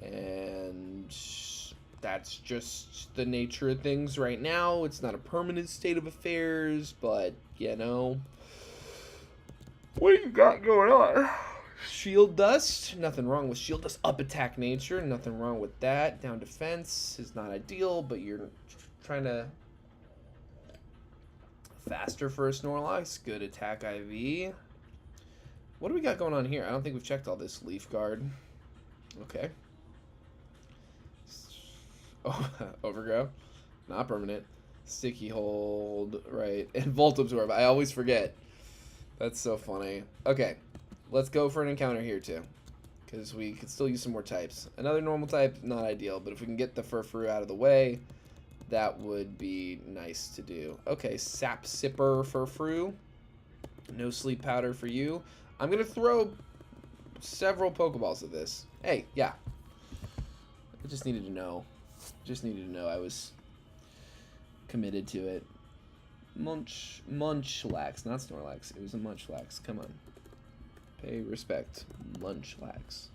And that's just the nature of things right now. It's not a permanent state of affairs, but, you know. What do you got going on? Shield Dust. Nothing wrong with Shield Dust. Up attack nature. Nothing wrong with that. Down defense is not ideal, but you're trying to faster for a Snorlax. Good attack IV. What do we got going on here? I don't think we've checked all this. Leaf Guard. Okay. Oh, Overgrow. Not permanent. Sticky Hold. Right. And Volt Absorb. I always forget. That's so funny. Okay. Let's go for an encounter here, too. Because we could still use some more types. Another normal type, not ideal. But if we can get the Furfrou out of the way, that would be nice to do. Okay, Sap Sipper Furfrou. No Sleep Powder for you. I'm going to throw several Pokeballs at this. Hey, yeah. I just needed to know. Just needed to know I was committed to it. Munchlax, not Snorlax. It was a Munchlax. Come on. Pay respect. Munchlax.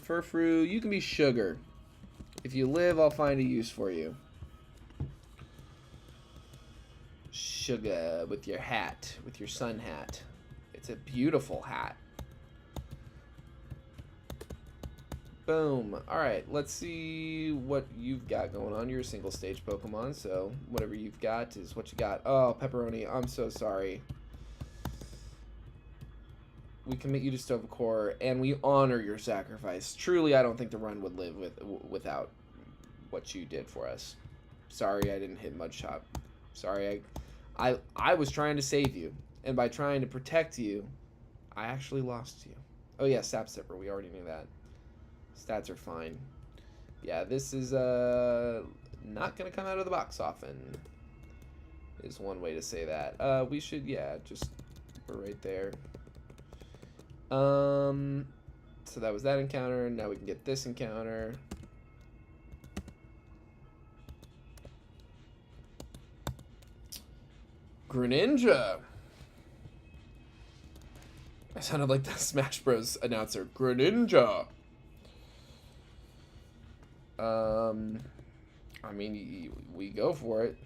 Furfrou, you can be sugar. If you live, I'll find a use for you. Sugar with your hat, with your sun hat. It's a beautiful hat. Boom. Alright, let's see what you've got going on. You're a single stage Pokemon, so whatever you've got is what you got. Oh, Pepperoni, I'm so sorry. We commit you to Stovecore, and we honor your sacrifice. Truly, I don't think the run would live without what you did for us. Sorry I didn't hit Mudshot. Sorry, I was trying to save you, and by trying to protect you, I actually lost you. Oh yeah, Sap Sipper, we already knew that. Stats are fine. Yeah, this is not gonna come out of the box often, is one way to say that. We should, yeah, just, we're right there. So that was that encounter. Now we can get this encounter. Greninja. I sounded like the Smash Bros. Announcer. Greninja. I mean, we go for it.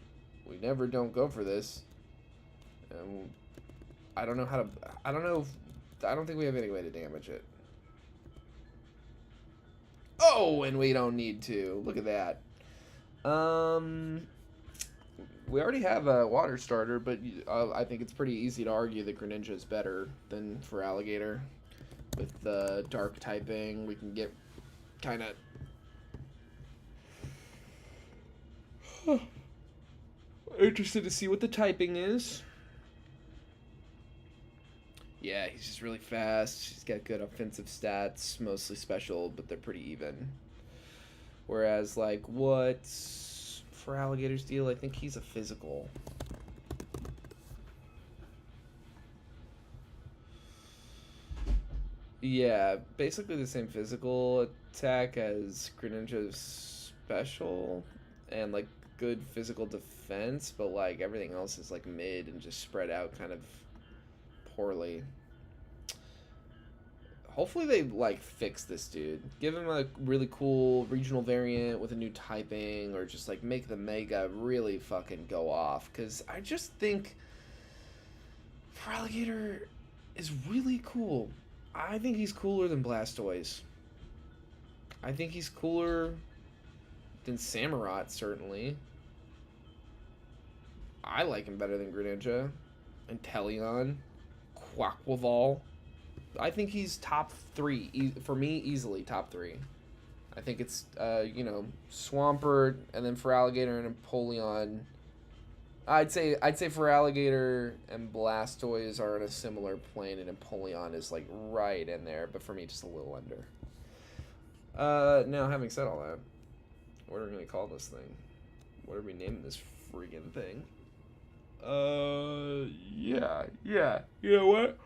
We never don't go for this. I don't know how to. I don't think we have any way to damage it. Oh, and we don't need to. Look at that. We already have a water starter, but I think it's pretty easy to argue that Greninja is better than Feraligatr. With the dark typing, we can get kind of interested to see what the typing is. Yeah, he's just really fast. He's got good offensive stats, mostly special, but they're pretty even. Whereas, like, what's Feraligatr's deal? I think he's a physical. Yeah, basically the same physical attack as Greninja's special, and like good physical defense, but like everything else is like mid and just spread out kind of poorly. Hopefully they like fix this dude. Give him a really cool regional variant with a new typing, or just like make the Mega really fucking go off. Cause I just think Feraligatr is really cool. I think he's cooler than Blastoise. I think he's cooler than Samurott, certainly. I like him better than Greninja. Inteleon. Quaquaval. I think he's top 3. For me, easily top 3. I think it's, you know, Swampert, and then Feraligatr and Empoleon. I'd say Feraligatr and Blastoise are in a similar plane, and Empoleon is like right in there, but for me just a little under. Now having said all that, what are we gonna call this thing? What are we naming this friggin' thing? Yeah. You know what?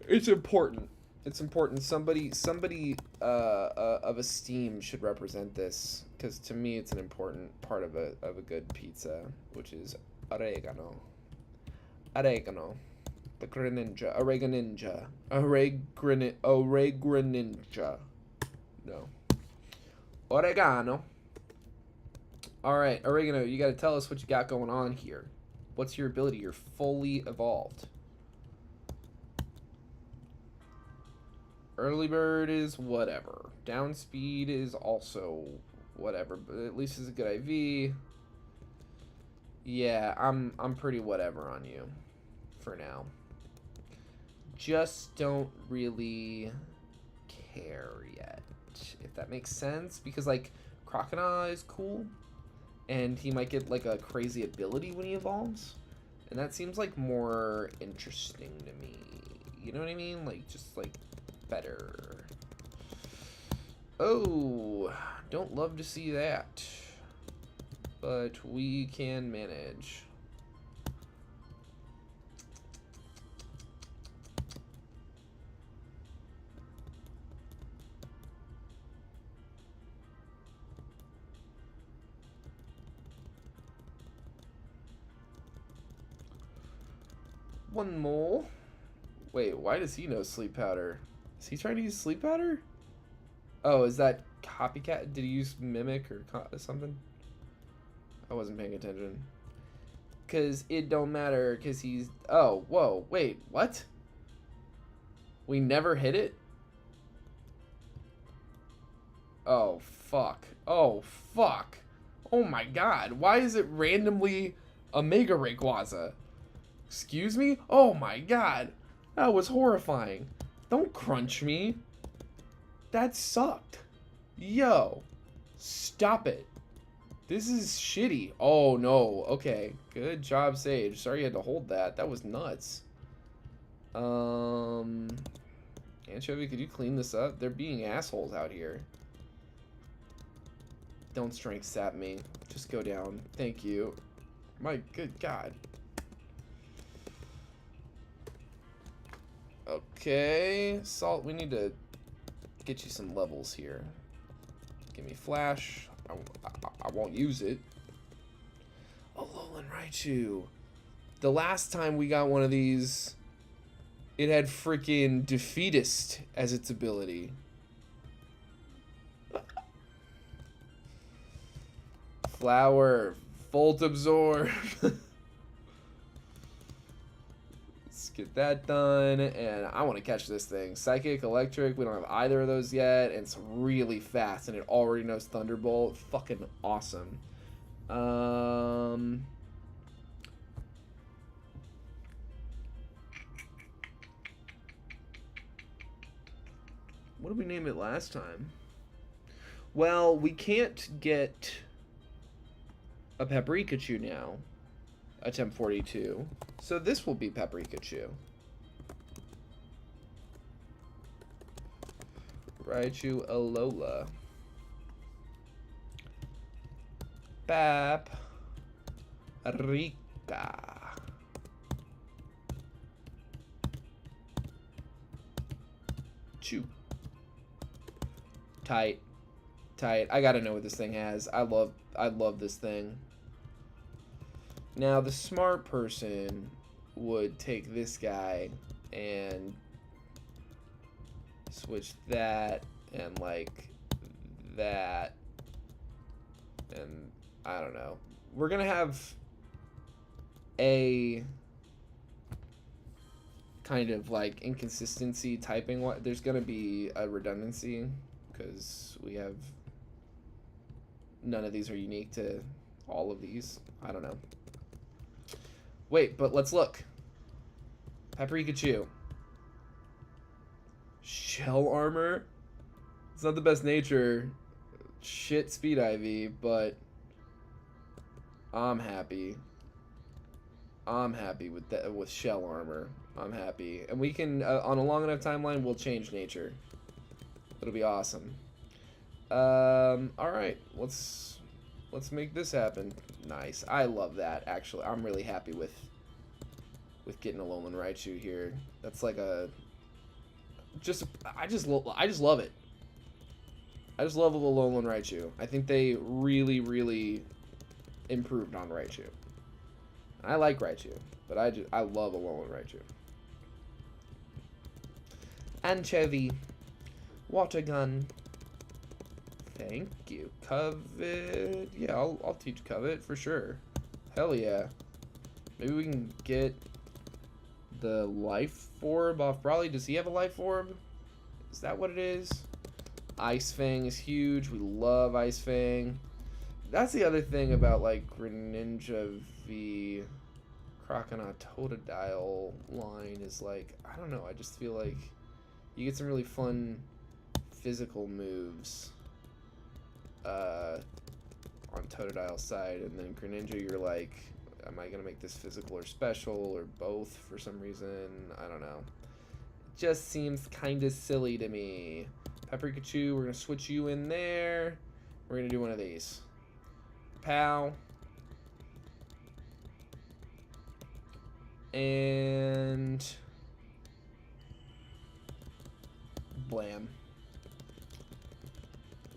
It's important. It's important. Somebody of esteem should represent this, because to me it's an important part of a good pizza, which is oregano. The Greninja. Oregreninja. No. Oregano. Alright, Oregano, you gotta tell us what you got going on here. What's your ability? You're fully evolved. Early bird is whatever. Down speed is also whatever, but at least it's a good IV. Yeah, I'm pretty whatever on you for now. Just don't really care yet, if that makes sense, because like Crocodile is cool, and he might get like a crazy ability when he evolves, and that seems like more interesting to me. You know what I mean? Like just like better. Oh, don't love to see that, but we can manage. One more. Wait, why does he know sleep powder? Is he trying to use sleep powder? Oh, is that copycat? Did he use mimic or something? I wasn't paying attention. Because it don't matter, because he's... Oh, whoa, wait, what? We never hit it? Oh, fuck. Oh, fuck. Oh my god, why is it randomly a Mega Rayquaza? Excuse me? Oh my god. That was horrifying. Don't crunch me. That sucked. Yo. Stop it. This is shitty. Oh no. Okay. Good job, Sage. Sorry you had to hold that. That was nuts. Anchovy, could you clean this up? They're being assholes out here. Don't strength sap me. Just go down. Thank you. My good god. Okay, Salt, we need to get you some levels here. Give me Flash. I won't use it. Alolan Raichu. The last time we got one of these, it had freaking Defeatist as its ability. Flower. Volt Absorb. Get that done, and I want to catch this thing. Psychic, Electric, we don't have either of those yet, and it's really fast, and it already knows Thunderbolt. Fucking awesome. What did we name it last time? Well, we can't get a Paprikachu now. Attempt 42. So this will be Paprikachu. Raichu Alola. Paprika. Chew. Tight. Tight. I gotta know what this thing has. I love this thing. Now the smart person would take this guy and switch that and like that, and I don't know. We're gonna have a kind of like inconsistency typing. What there's gonna be a redundancy because we have none of these are unique to all of these. I don't know. Wait, but let's look. Paprikachu. Shell armor. It's not the best nature. Shit speed IV, but I'm happy. I'm happy with that, with shell armor. I'm happy, and we can on a long enough timeline we'll change nature. It'll be awesome. All right, let's make this happen. Nice. I love that. Actually, I'm really happy with getting a Alolan Raichu here. That's like a I just love it. I just love Alolan Raichu. I think they really improved on Raichu. I like Raichu, but I love Alolan Raichu. Anchovy. Water gun. Thank you. Covet. Yeah, I'll teach Covet for sure. Hell yeah. Maybe we can get the life orb off Brawly. Does he have a life orb? Is that what it is? Ice Fang is huge. We love Ice Fang. That's the other thing about like Greninja v Croconaw Totodile line is like, I don't know, I just feel like you get some really fun physical moves on Totodile's side, and then Greninja you're like, am I gonna make this physical or special or both for some reason? I don't know. It just seems kind of silly to me. Paprikachu, we're gonna switch you in there. We're gonna do one of these. Pow. And blam.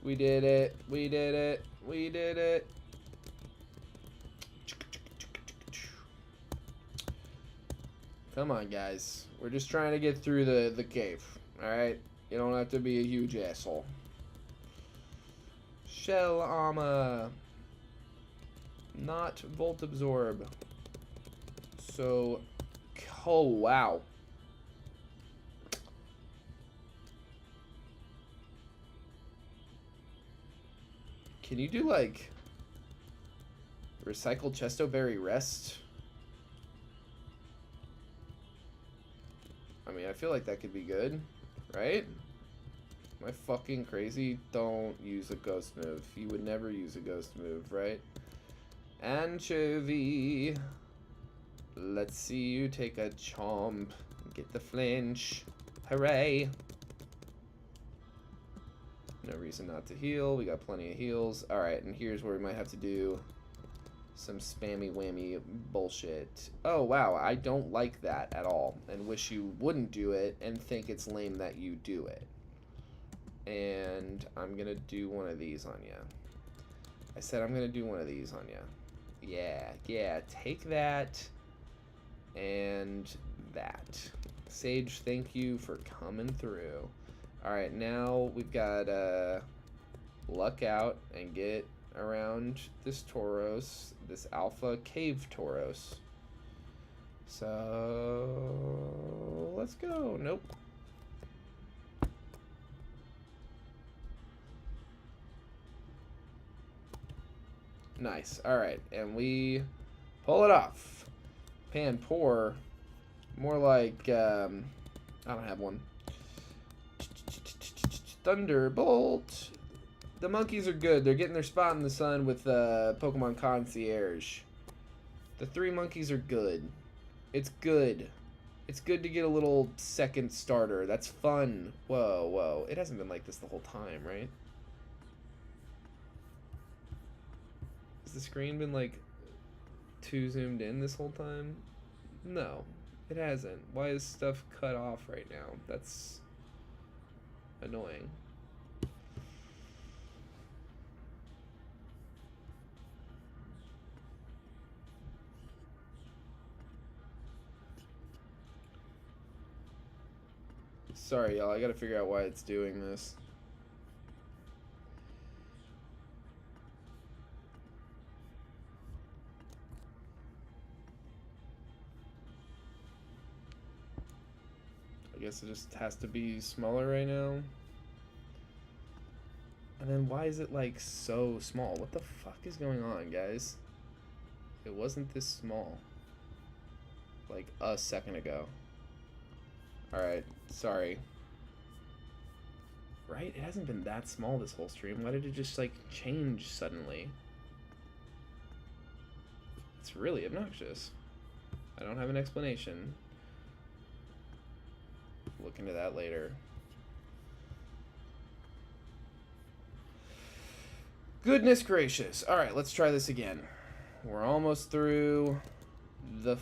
We did it. We did it. We did it. Come on, guys. We're just trying to get through the cave. Alright? You don't have to be a huge asshole. Shell armor. Not Volt Absorb. So, oh wow. Can you do like recycled Chesto Berry Rest? I mean, I feel like that could be good, right? Am I fucking crazy? Don't use a ghost move. You would never use a ghost move, right? Anchovy. Let's see you take a chomp. Get the flinch. Hooray. No reason not to heal. We got plenty of heals. Alright, and here's where we might have to do some spammy whammy bullshit. Oh, wow. I don't like that at all. And wish you wouldn't do it and think it's lame that you do it. And I'm going to do one of these on you. I said I'm going to do one of these on you. Yeah. Take that and that. Sage, thank you for coming through. Alright, now we've got luck out and get around this Tauros, this Alpha Cave Tauros. So let's go. Nope. Nice. Alright, and we pull it off. Pan pour. More like, I don't have one. Thunderbolt. The monkeys are good. They're getting their spot in the sun with Pokemon Concierge. The 3 monkeys are good. It's good. It's good to get a little second starter. That's fun. Whoa, whoa. It hasn't been like this the whole time, right? Has the screen been like too zoomed in this whole time? No, it hasn't. Why is stuff cut off right now? That's annoying. Sorry, y'all. I gotta figure out why it's doing this. I guess it just has to be smaller right now. And then why is it like so small? What the fuck is going on, guys? It wasn't this small like a second ago. Alright, sorry. Right? It hasn't been that small this whole stream. Why did it just like change suddenly? It's really obnoxious. I don't have an explanation. Look into that later. Goodness gracious. Alright, let's try this again. We're almost through the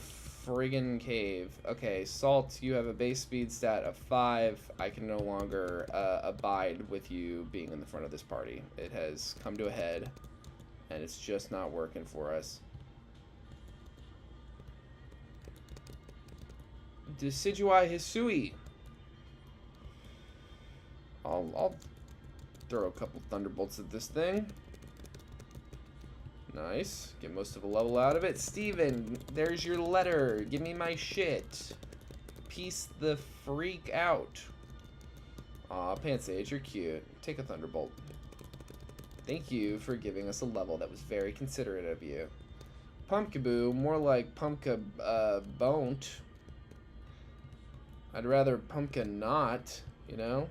friggin' cave. Okay, Salt, you have a base speed stat of 5. I can no longer abide with you being in the front of this party. It has come to a head, and it's just not working for us. Decidueye Hisui. I'll throw a couple thunderbolts at this thing. Nice. Get most of a level out of it. Steven, there's your letter. Give me my shit. Peace the freak out. Aw, Pansage, you're cute. Take a thunderbolt. Thank you for giving us a level. That was very considerate of you. Pumpkaboo, more like Pumpka Bon't. I'd rather Pumpkin not, you know?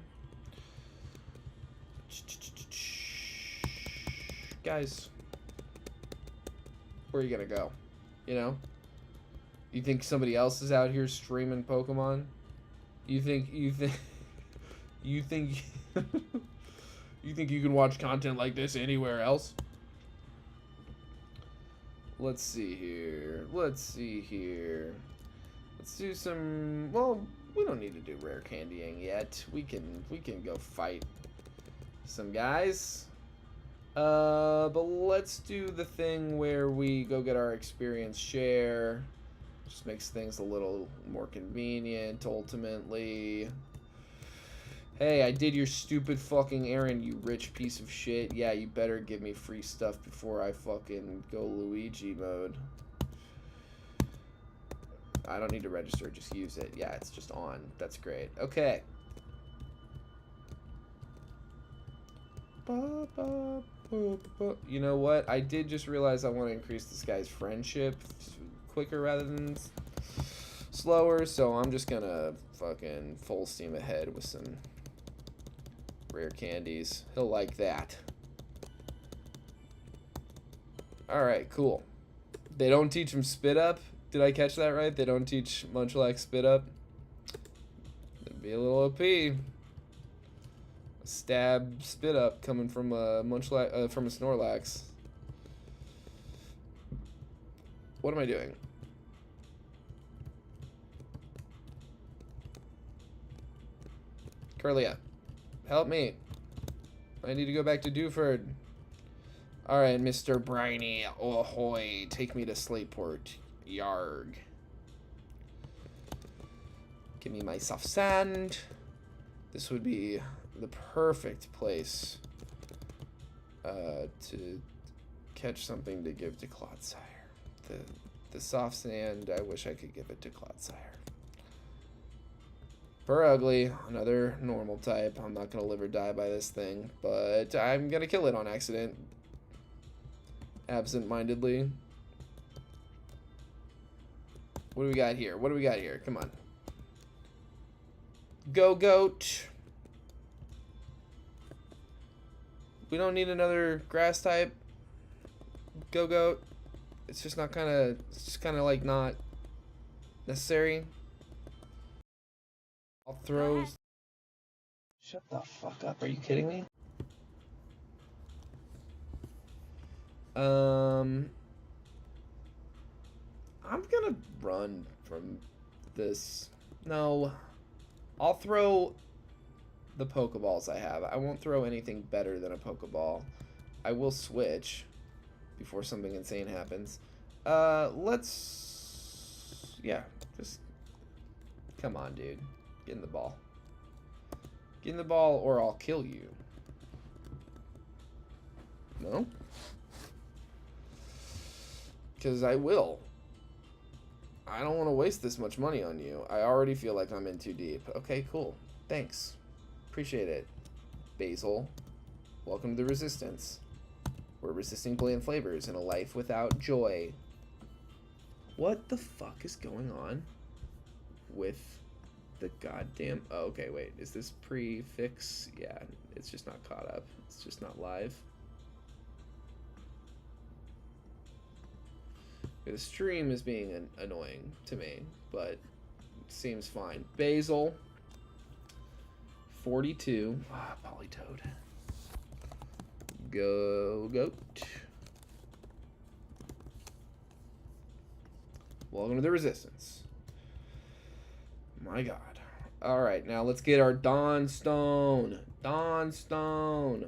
Guys, where are you gonna go? You know? You think somebody else is out here streaming Pokemon? You think you think you think you can watch content like this anywhere else? Let's see here. Let's do some, well, we don't need to do rare candying yet. We can go fight some guys. But let's do the thing where we go get our experience share. Just makes things a little more convenient, ultimately. Hey, I did your stupid fucking errand, you rich piece of shit. Yeah, you better give me free stuff before I fucking go Luigi mode. I don't need to register, just use it. Yeah, it's just on. That's great. Okay. You know what? I did just realize I want to increase this guy's friendship quicker rather than slower, so I'm just gonna fucking full steam ahead with some rare candies. He'll like that. Alright, cool. They don't teach him spit up? Did I catch that right? They don't teach Munchlax spit up? That'd be a little OP. Stab spit up coming from a Munchlax, from a Snorlax. What am I doing? Curlia, help me. I need to go back to Dewford. Alright, Mr. Briny, ahoy, take me to Slateport. Yarg. Give me my soft sand. This would be the perfect place to catch something to give to Clodsire. The soft sand, I wish I could give it to Clodsire. Ugly, another normal type. I'm not gonna live or die by this thing, but I'm gonna kill it on accident. Absent-mindedly. What do we got here? What do we got here? Come on. Go, goat. We don't need another grass type. Go-Goat. It's just not kind of, it's just kind of like not necessary. I'll throw. Shut the fuck up. Are you kidding me? I'm gonna run from this. No. I'll throw the Pokeballs I have. I won't throw anything better than a Pokeball. I will switch before something insane happens. Let's... Yeah, just... Come on, dude. Get in the ball. Get in the ball or I'll kill you. No? Because I will. I don't want to waste this much money on you. I already feel like I'm in too deep. Okay, cool. Thanks. Appreciate it. Basil. Welcome to the Resistance. We're resisting bland flavors in a life without joy. What the fuck is going on with the goddamn... Oh, okay, wait. Is this prefix? Yeah, it's just not caught up. It's just not live. The stream is being annoying to me, but it seems fine. Basil. 42. Ah, Polytoad. Go-Goat. Welcome to the Resistance. My god. Alright, now let's get our Dawn Stone. Dawn Stone.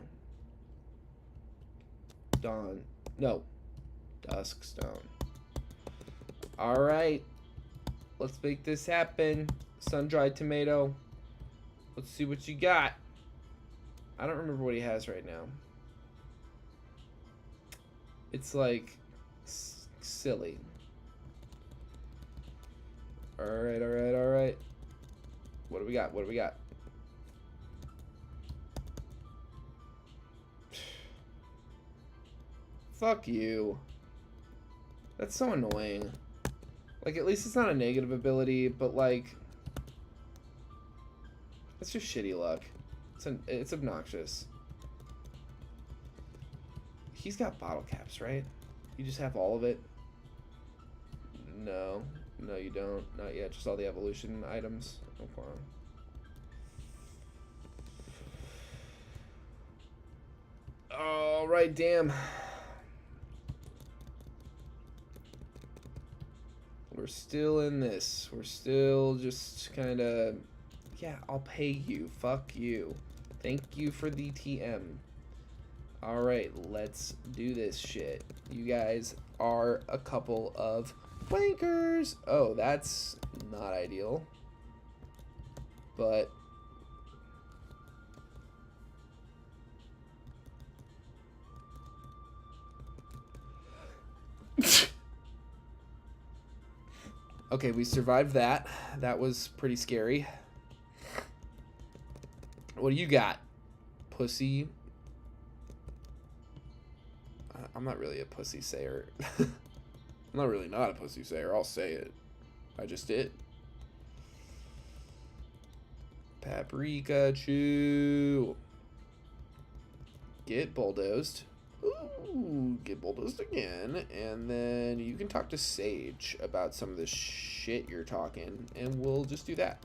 Dawn. No. Dusk Stone. Alright. Let's make this happen. Sun-dried tomato. Let's see what you got. I don't remember what he has right now. It's like silly. Alright, alright, alright. What do we got? What do we got? Fuck you. That's so annoying. Like, at least it's not a negative ability, but like... It's just shitty luck. It's obnoxious. He's got bottle caps, right? You just have all of it? No. No, you don't. Not yet. Just all the evolution items. Okay. Alright, damn. We're still in this. We're still just kind of... Yeah, I'll pay you. Fuck you. Thank you for the TM. Alright, let's do this shit. You guys are a couple of wankers. Oh, that's not ideal. But... Okay, we survived that. That was pretty scary. What do you got, pussy? I'm not really a pussy sayer. I'm not really not a pussy sayer. I'll say it. I just did. Paprika chew. Get bulldozed. Ooh, get bulldozed again. And then you can talk to Sage about some of the shit you're talking. And we'll just do that.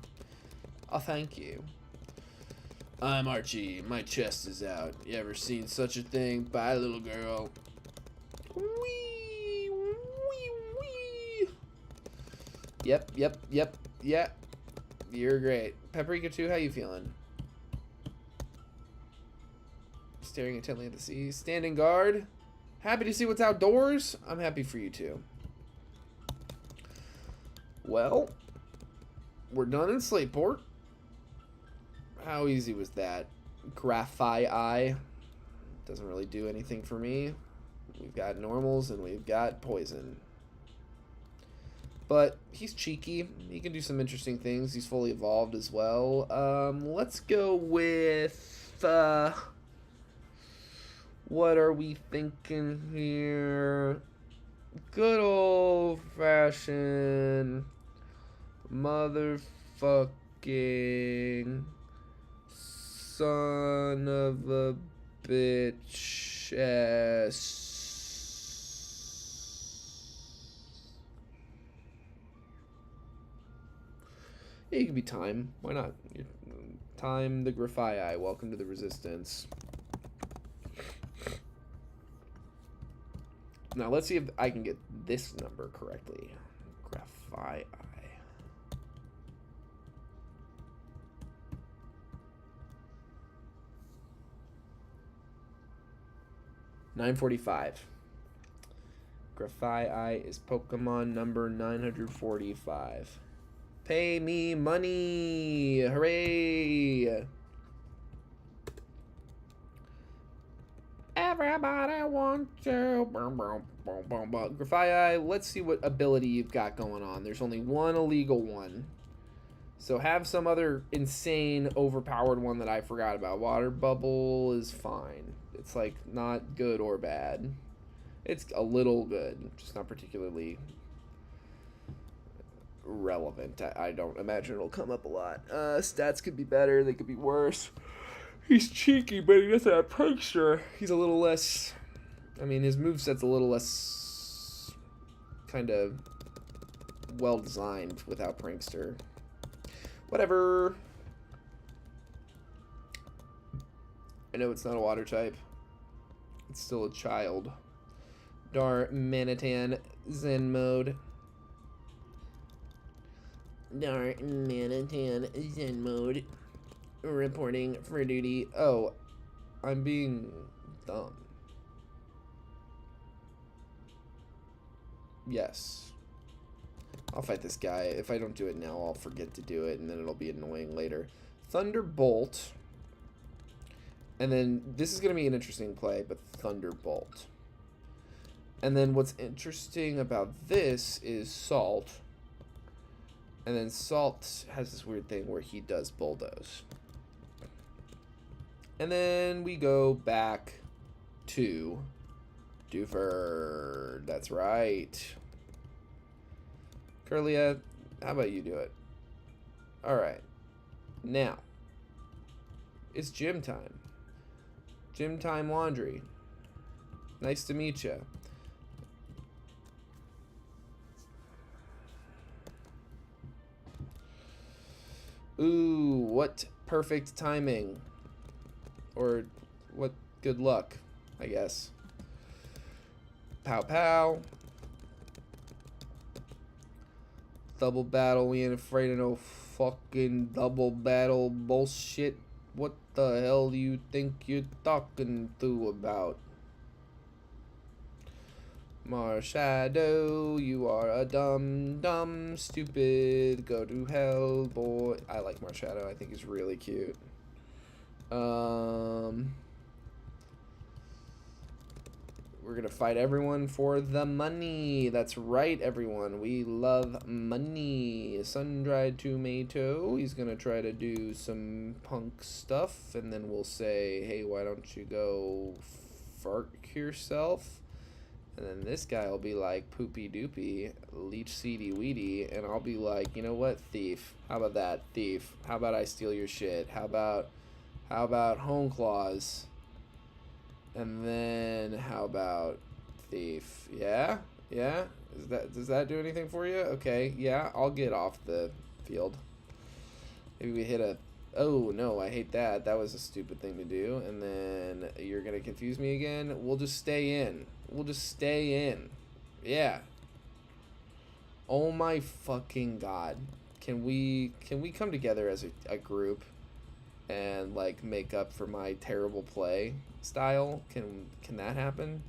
I'll thank you. I'm Archie. My chest is out. You ever seen such a thing? Bye, little girl. Wee, wee, wee. Yep. You're great. Paprika 2, how you feeling? Staring intently at the sea. Standing guard. Happy to see what's outdoors. I'm happy for you too. Well, we're done in Slateport. How easy was that? Graphite Eye. Doesn't really do anything for me. We've got normals and we've got poison. But he's cheeky. He can do some interesting things. He's fully evolved as well. Let's go with... what are we thinking here? Good old-fashioned... motherfucking... son of a bitch. Yeah, you could be Time. Why not? Time the Grafii. Welcome to the Resistance. Now let's see if I can get this number correctly. Grafii. 945. Grafii is Pokemon number 945. Pay me money! Hooray! Everybody wants to. Grafii, let's see what ability you've got going on. There's only one illegal one. So have some other insane, overpowered one that I forgot about. Water Bubble is fine. It's like not good or bad. It's a little good, just not particularly relevant. I don't imagine it'll come up a lot. Stats could be better, they could be worse. He's cheeky, but he doesn't have Prankster. He's a little less, I mean, his moveset's a little less kind of well designed without Prankster. Whatever. I know it's not a water type. It's still a child. Darmanitan Zen mode. Darmanitan Zen mode. Reporting for duty. Oh, I'm being dumb. Yes. I'll fight this guy. If I don't do it now, I'll forget to do it, and then it'll be annoying later. Thunderbolt. And then, this is going to be an interesting play, but Thunderbolt. And then what's interesting about this is Salt. And then Salt has this weird thing where he does Bulldoze. And then we go back to Doofer. That's right. Curlia, how about you do it? Alright. Now, it's gym time. Gym time laundry. Nice to meet you. Ooh, what perfect timing. Or what good luck, I guess. Pow pow. Double battle, we ain't afraid of no fucking double battle bullshit. What the hell do you think you're talking to about? Marshadow, you are a dumb, stupid, go to hell, boy. I like Marshadow, I think he's really cute. We're gonna fight everyone for the money. That's right, everyone. We love money. Sun-dried tomato. He's gonna try to do some punk stuff, and then we'll say, hey, why don't you go fart yourself? And then this guy will be like, poopy doopy, leech seedy weedy, and I'll be like, you know what, thief? How about that, thief? How about I steal your shit? How about home claws? And then how about thief? Yeah? Yeah? Does that do anything for you? Okay, yeah, I'll get off the field. Maybe we hit a... Oh, no, I hate that. That was a stupid thing to do. And then you're going to confuse me again? We'll just stay in. We'll just stay in. Yeah. Oh my fucking god. Can we come together as a group and like make up for my terrible play style? Can that happen?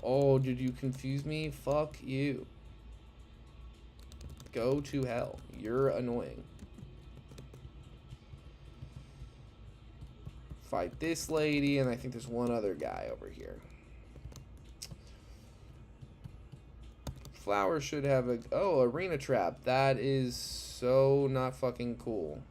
Oh, did you confuse me? Fuck you. Go to hell. You're annoying. Fight this lady, and I think there's one other guy over here. Flower should have a... Oh, arena trap. That is so not fucking cool.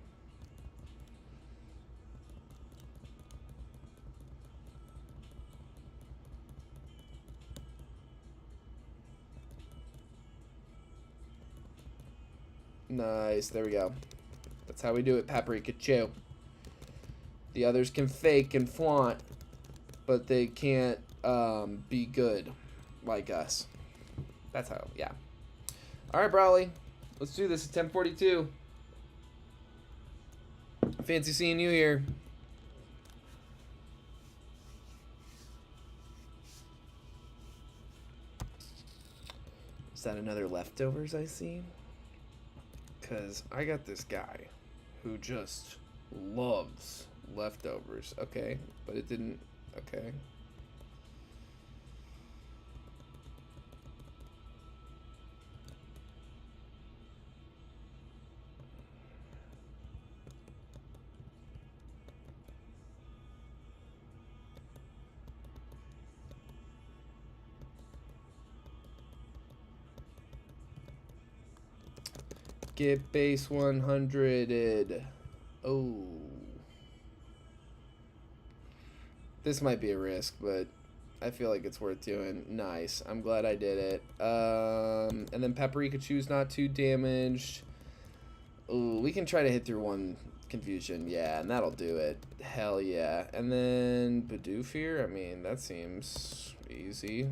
Nice. There we go. That's how we do it, Paprika Chew. The others can fake and flaunt, but they can't be good like us. That's how, yeah. All right, Brawley. Let's do this at 10:42. Fancy seeing you here. Is that another leftovers I see? Because I got this guy who just loves leftovers. Okay, but it didn't. Okay. Get base 100'd. Oh. This might be a risk, but I feel like it's worth doing. Nice. I'm glad I did it. And then Paprika Chew's not too damaged. Ooh, we can try to hit through one Confusion. Yeah, and that'll do it. Hell yeah. And then Bidoofier. I mean, that seems easy.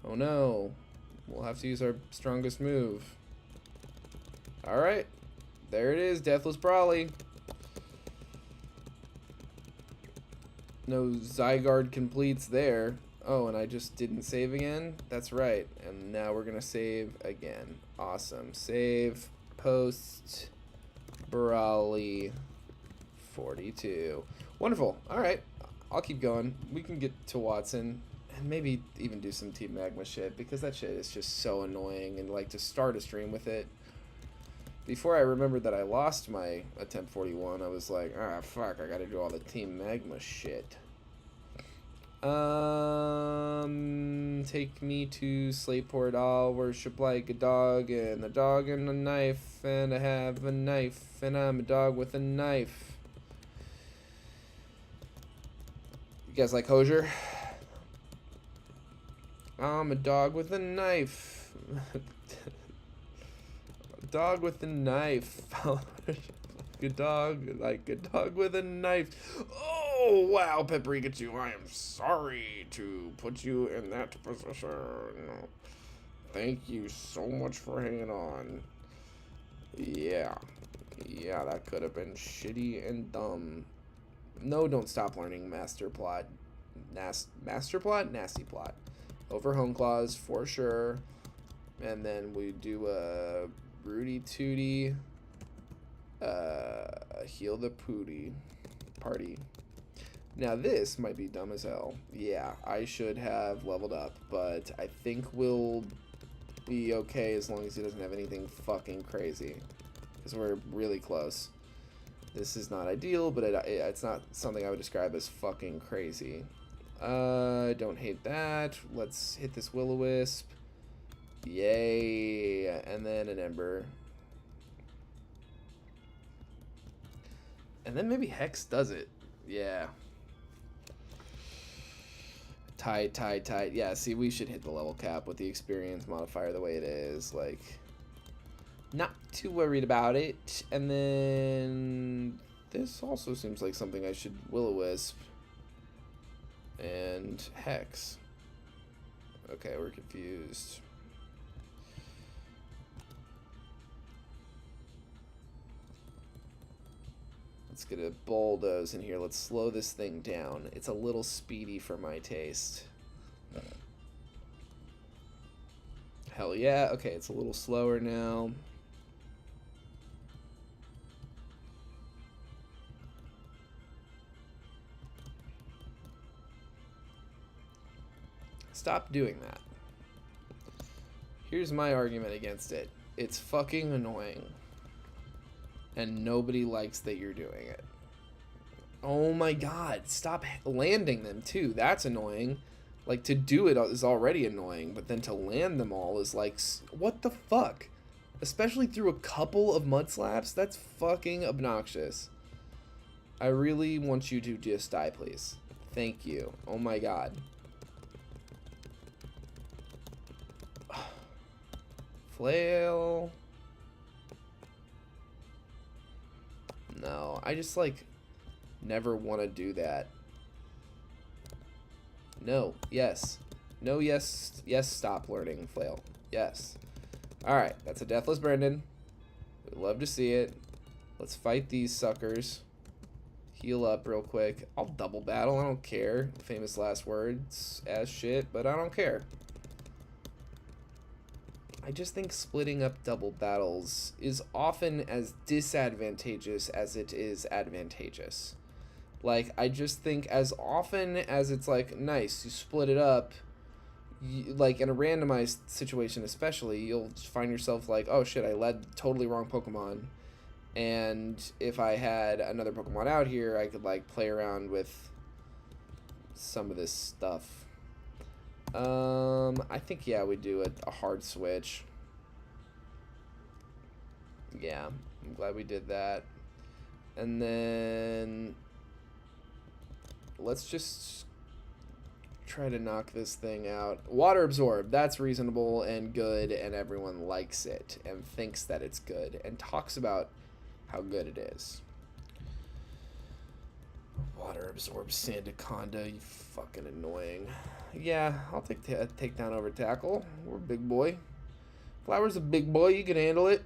Oh no. We'll have to use our strongest move. Alright, there it is, Deathless Brawly. No Zygarde completes there. Oh, and I just didn't save again? That's right, and now we're gonna save again. Awesome, save, post, Brawly, 42. Wonderful, alright, I'll keep going. We can get to Watson, and maybe even do some Team Magma shit, because that shit is just so annoying, and like to start a stream with it. Before I remembered that I lost my attempt 41, I was like, ah, fuck, I gotta do all the Team Magma shit. Take me to Slateport. I'll worship like a dog, and a dog and a knife, and I have a knife, and I'm a dog with a knife. You guys like Hosier? I'm a dog with a knife. Dog with a knife. Good dog, like a dog with a knife. Oh wow, Paprika Chew, I am sorry to put you in that position. Thank you so much for hanging on. Yeah, that could have been shitty and dumb. No, don't stop learning Master Plot. Master Plot? Nasty Plot. Over Home Claws for sure. And then we do a Rudy Tooty, Heal the Pooty party. Now this might be dumb as hell. Yeah, I should have leveled up, but I think we'll be okay as long as he doesn't have anything fucking crazy, because we're really close. This is not ideal, but it's not something I would describe as fucking crazy. Don't hate that. Let's hit this Will-O-Wisp. Yay, and then an Ember. And then maybe Hex does it. Yeah. Tight. Yeah, see, we should hit the level cap with the experience modifier the way it is. Like, not too worried about it. And then this also seems like something I should Will-O-Wisp. And Hex. Okay, we're confused. Let's get a bulldoze in here. Let's slow this thing down. It's a little speedy for my taste. Hell yeah. Okay, it's a little slower now. Stop doing that. Here's my argument against it. It's fucking annoying. And nobody likes that you're doing it. Oh my god, stop landing them too. That's annoying. Like, to do it is already annoying, but then to land them all is like, what the fuck? Especially through a couple of mud slaps, that's fucking obnoxious. I really want you to just die, please. Thank you. Oh my god. Flail. No, I just like Never want to do that. No. Yes. No, yes. Yes, stop learning. Flail. Yes. Alright, that's a Deathless Brendan. We'd love to see it. Let's fight these suckers. Heal up real quick. I'll double battle. I don't care. Famous last words as shit, but I don't care. I just think splitting up double battles is often as disadvantageous as it is advantageous. Like, I just think as often as it's like, nice, you split it up, like in a randomized situation especially, you'll find yourself like, oh shit, I led totally wrong Pokemon. And if I had another Pokemon out here, I could like play around with some of this stuff. I think, yeah, we do a hard switch. Yeah, I'm glad we did that. And then let's just try to knock this thing out. Water Absorb, that's reasonable and good, and everyone likes it and thinks that it's good and talks about how good it is. Water Absorb Sandaconda, you fucking annoying. Yeah, I'll take takedown over tackle. We're a big boy. Flower's a big boy, you can handle it.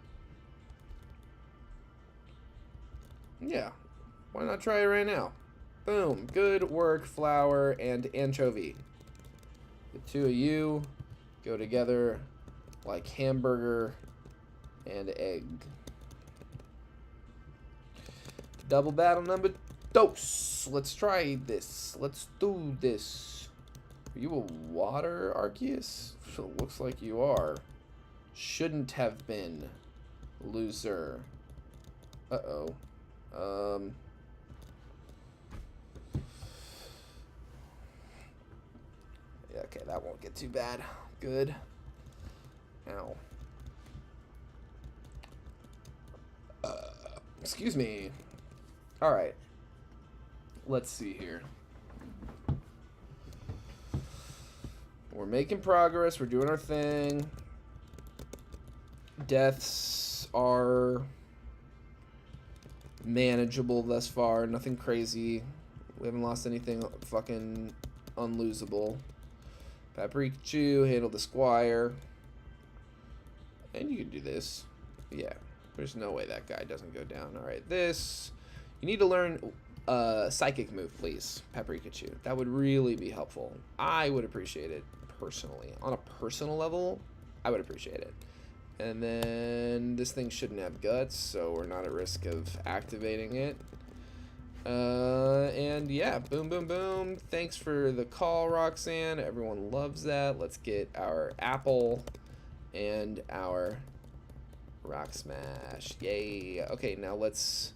Yeah, why not try it right now? Boom, good work, Flower and Anchovy. The two of you go together like hamburger and egg. Double battle number dose. Let's try this. Let's do this. Are you a water Arceus? Looks like you are. Shouldn't have been. Loser. Uh-oh. Yeah, okay, that won't get too bad. Good. Ow. Excuse me. Alright. Let's see here. We're making progress. We're doing our thing. Deaths are manageable thus far. Nothing crazy. We haven't lost anything fucking unlosable. Paprikachu, handle the Squire. And you can do this. Yeah. There's no way that guy doesn't go down. Alright, this. You need to learn Psychic move, please, Paprikachu. That would really be helpful. I would appreciate it, personally. On a personal level, I would appreciate it. And then this thing shouldn't have guts, so we're not at risk of activating it. And yeah, boom, boom, boom. Thanks for the call, Roxanne. Everyone loves that. Let's get our apple and our rock smash. Yay. Okay, now let's...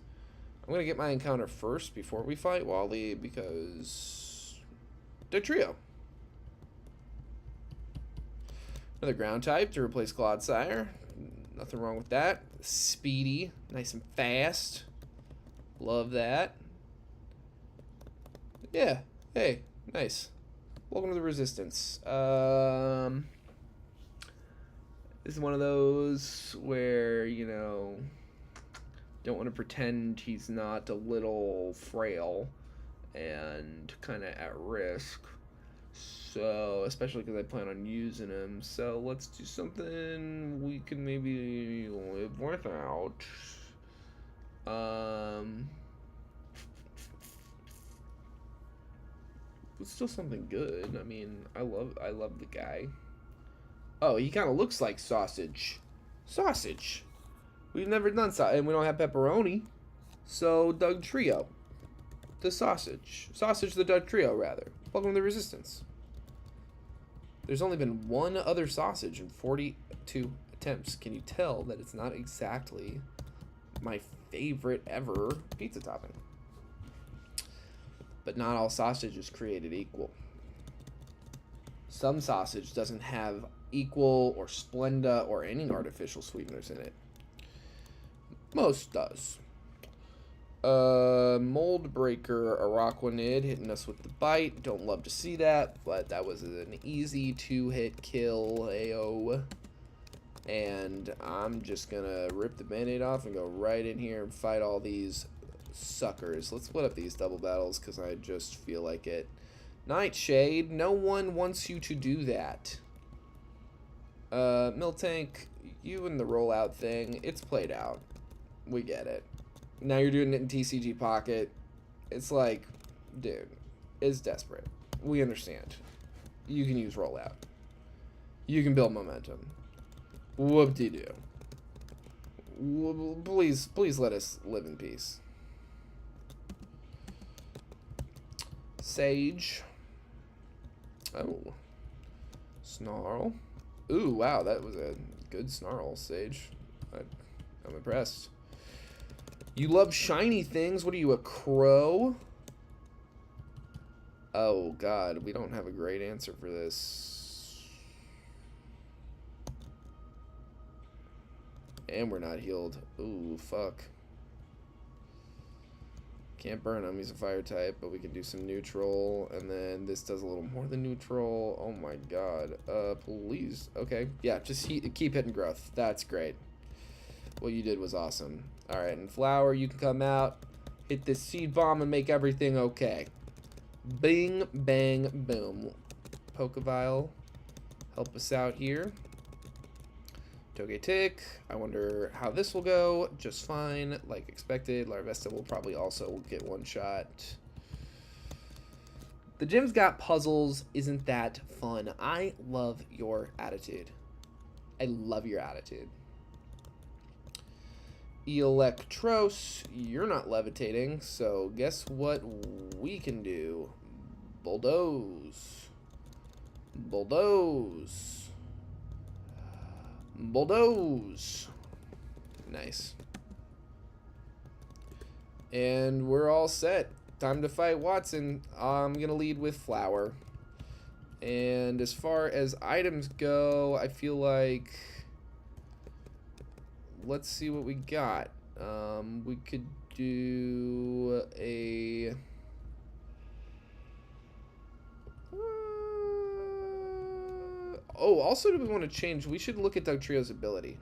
I'm going to get my encounter first before we fight Wally, because... Dugtrio. Another ground type to replace Clodsire. Nothing wrong with that. Speedy. Nice and fast. Love that. Yeah. Hey. Nice. Welcome to the Resistance. This is one of those where, you know, don't want to pretend he's not a little frail and kind of at risk. So, especially because I plan on using him. So, let's do something we can maybe live without. It's still something good. I mean, I love the guy. Oh, he kind of looks like sausage. Sausage. We've never done sausage, and we don't have pepperoni. So, Dugtrio. The sausage. Sausage the Dugtrio, rather. Welcome to the Resistance. There's only been one other sausage in 42 attempts. Can you tell that it's not exactly my favorite ever pizza topping? But not all sausage is created equal. Some sausage doesn't have equal or Splenda or any artificial sweeteners in it. Most does. Mold Breaker Araquanid hitting us with the bite. Don't love to see that, but that was an easy 2-hit kill. AO. And I'm just gonna rip the band-aid off and go right in here and fight all these suckers. Let's split up these double battles because I just feel like it. Nightshade, no one wants you to do that. Miltank, you and the rollout thing, it's played out. We get it. Now you're doing it in TCG Pocket. It's like, dude, it's desperate. We understand. You can use rollout. You can build momentum. Whoop-de-doo. Please let us live in peace. Sage. Oh. Snarl. Ooh, wow, that was a good snarl, Sage. I'm impressed. You love shiny things. What are you, a crow? Oh, God, we don't have a great answer for this. And we're not healed. Ooh, fuck. Can't burn him. He's a fire type, but we can do some neutral. And then this does a little more than neutral. Oh, my God. Please. Okay. Yeah, just keep hitting growth. That's great. What you did was awesome. All right, and Flower, you can come out, hit this seed bomb, and make everything okay. Bing, bang, boom. Pokeball, help us out here. Togetic, I wonder how this will go. Just fine, like expected. Larvesta will probably also get one shot. The gym's got puzzles. Isn't that fun? I love your attitude. I love your attitude. Electros, you're not levitating, so guess what we can do? Bulldoze. Bulldoze. Bulldoze. Nice. And we're all set. Time to fight Watson. I'm going to lead with Flower. And as far as items go, I feel like... Let's see what we got. We could do a... oh, also do we want to change... We should look at Dugtrio's ability.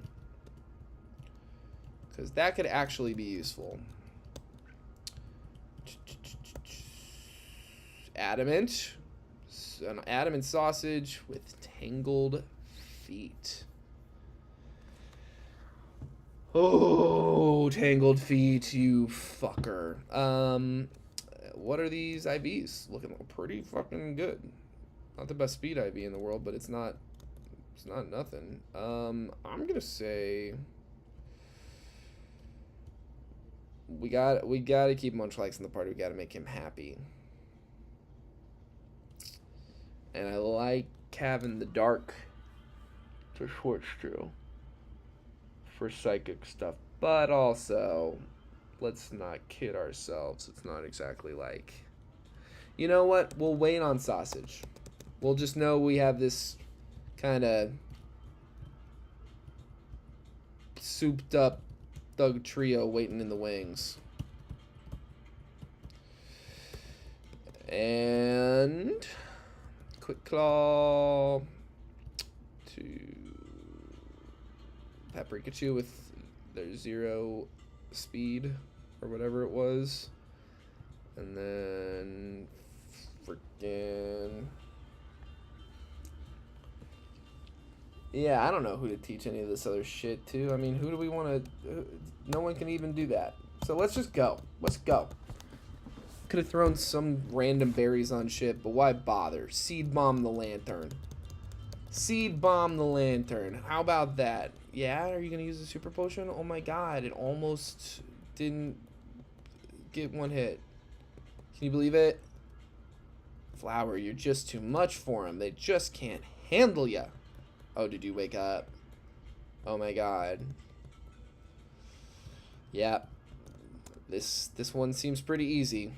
Because that could actually be useful. Adamant. An adamant sausage with tangled feet. Oh, tangled feet, you fucker. What are these IVs? Looking pretty fucking good. Not the best speed IV in the world, but it's not nothing. I'm gonna say we gotta keep Munchlax in the party. We gotta make him happy. And I like having the dark to switch to for psychic stuff, but also let's not kid ourselves. It's not exactly like, you know what, we'll wait on Sausage. We'll just know we have this kind of souped up thug trio waiting in the wings. And Quick Claw to Paprikachu with their 0 speed or whatever it was. And then freaking... yeah, I don't know who to teach any of this other shit to. I mean, who do we want to... no one can even do that. So let's just go. Let's go. Could have thrown some random berries on shit, but why bother? Seed Bomb the Lantern. Seed Bomb the Lantern. How about that? Yeah, are you going to use a Super Potion? Oh my god, it almost didn't get one hit. Can you believe it? Flower, you're just too much for them. They just can't handle ya. Oh, did you wake up? Oh my god. Yeah. This one seems pretty easy.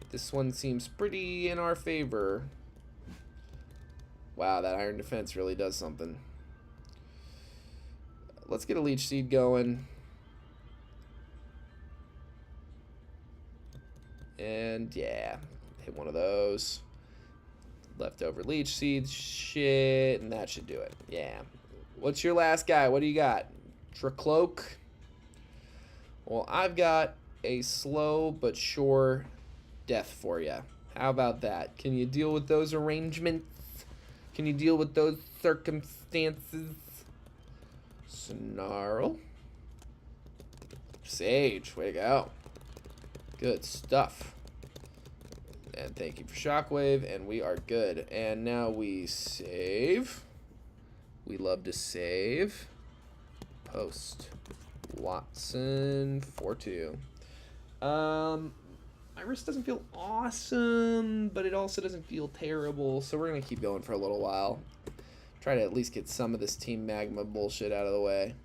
This one seems pretty in our favor. Wow, that Iron Defense really does something. Let's get a Leech Seed going. And yeah, hit one of those. Leftover Leech Seeds, shit, and that should do it. Yeah. What's your last guy? What do you got? Tracloak. Well, I've got a slow but sure death for you. How about that? Can you deal with those arrangements? Can you deal with those circumstances? Snarl. Sage, way to go. Good stuff. And thank you for Shockwave, and we are good. And now we save. We love to save. Post. Watson 4-2. My wrist doesn't feel awesome, but it also doesn't feel terrible, so we're gonna keep going for a little while. Try to at least get some of this Team Magma bullshit out of the way.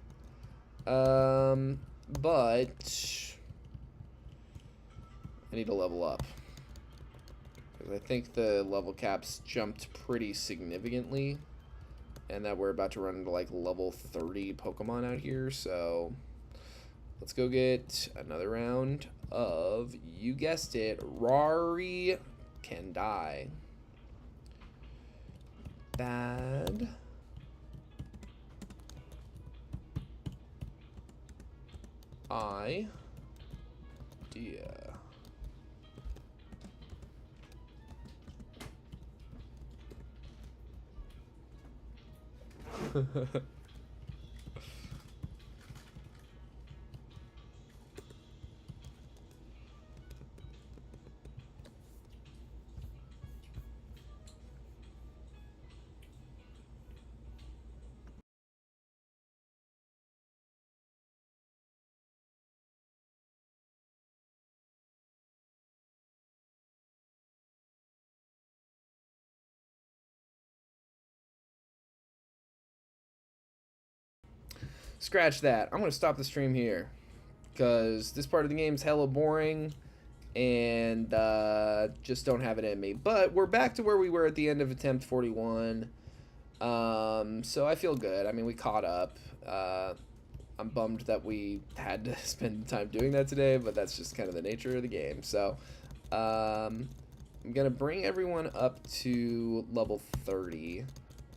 But I need to level up. Because I think the level caps jumped pretty significantly. And that we're about to run into like level 30 Pokemon out here, so let's go get another round of, you guessed it, Rari can die. Bad. Idea. Scratch that. I'm going to stop the stream here because this part of the game is hella boring and just don't have it in me. But we're back to where we were at the end of attempt 41. So I feel good. I mean, we caught up. I'm bummed that we had to spend time doing that today, but that's just kind of the nature of the game. So I'm going to bring everyone up to level 30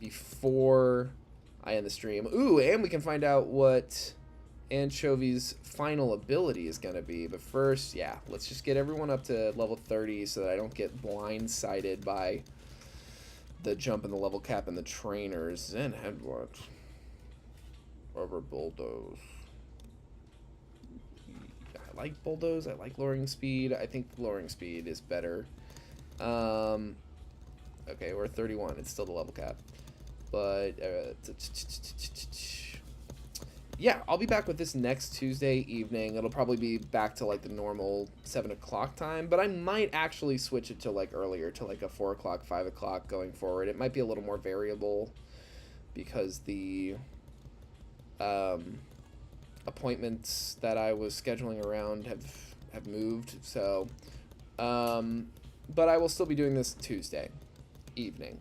before I end the stream. Ooh, and we can find out what Anchovy's final ability is going to be. But first, yeah, let's just get everyone up to level 30 so that I don't get blindsided by the jump in the level cap and the trainers. Zen Headbutt. Over Bulldoze. I like Bulldoze. I like lowering speed. I think lowering speed is better. Okay, we're 31. It's still the level cap. But yeah, I'll be back with this next Tuesday evening. It'll probably be back to like the normal 7 o'clock time, but I might actually switch it to like earlier, to like a 4 o'clock, 5 o'clock going forward. It might be a little more variable because the appointments that I was scheduling around have moved. So, but I will still be doing this Tuesday evening.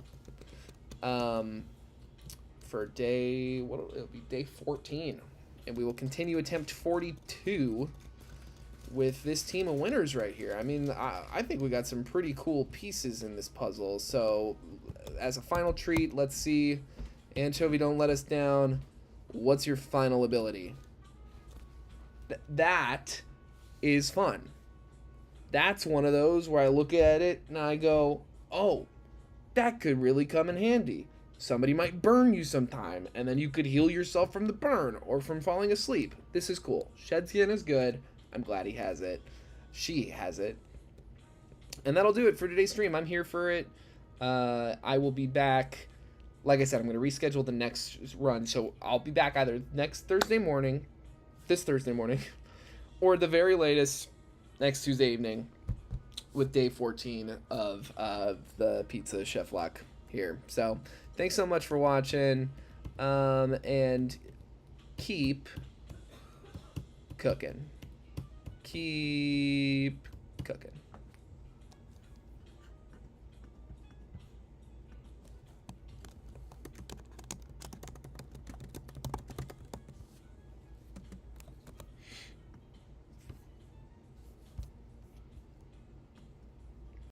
For day, it'll be day 14, and we will continue attempt 42 with this team of winners right here. I mean, I think we got some pretty cool pieces in this puzzle. So as a final treat, let's see, Anchovy, don't let us down. What's your final ability? That is fun. That's one of those where I look at it and I go, oh, that could really come in handy. Somebody might burn you sometime, and then you could heal yourself from the burn or from falling asleep. This is cool. Shed Skin is good. I'm glad he has it. She has it. And that'll do it for today's stream. I'm here for it. I will be back. Like I said, I'm going to reschedule the next run. So I'll be back either next Thursday morning, this Thursday morning, or the very latest next Tuesday evening with day 14 of the PizzaChefLocke here. So thanks so much for watching, and keep cooking. Keep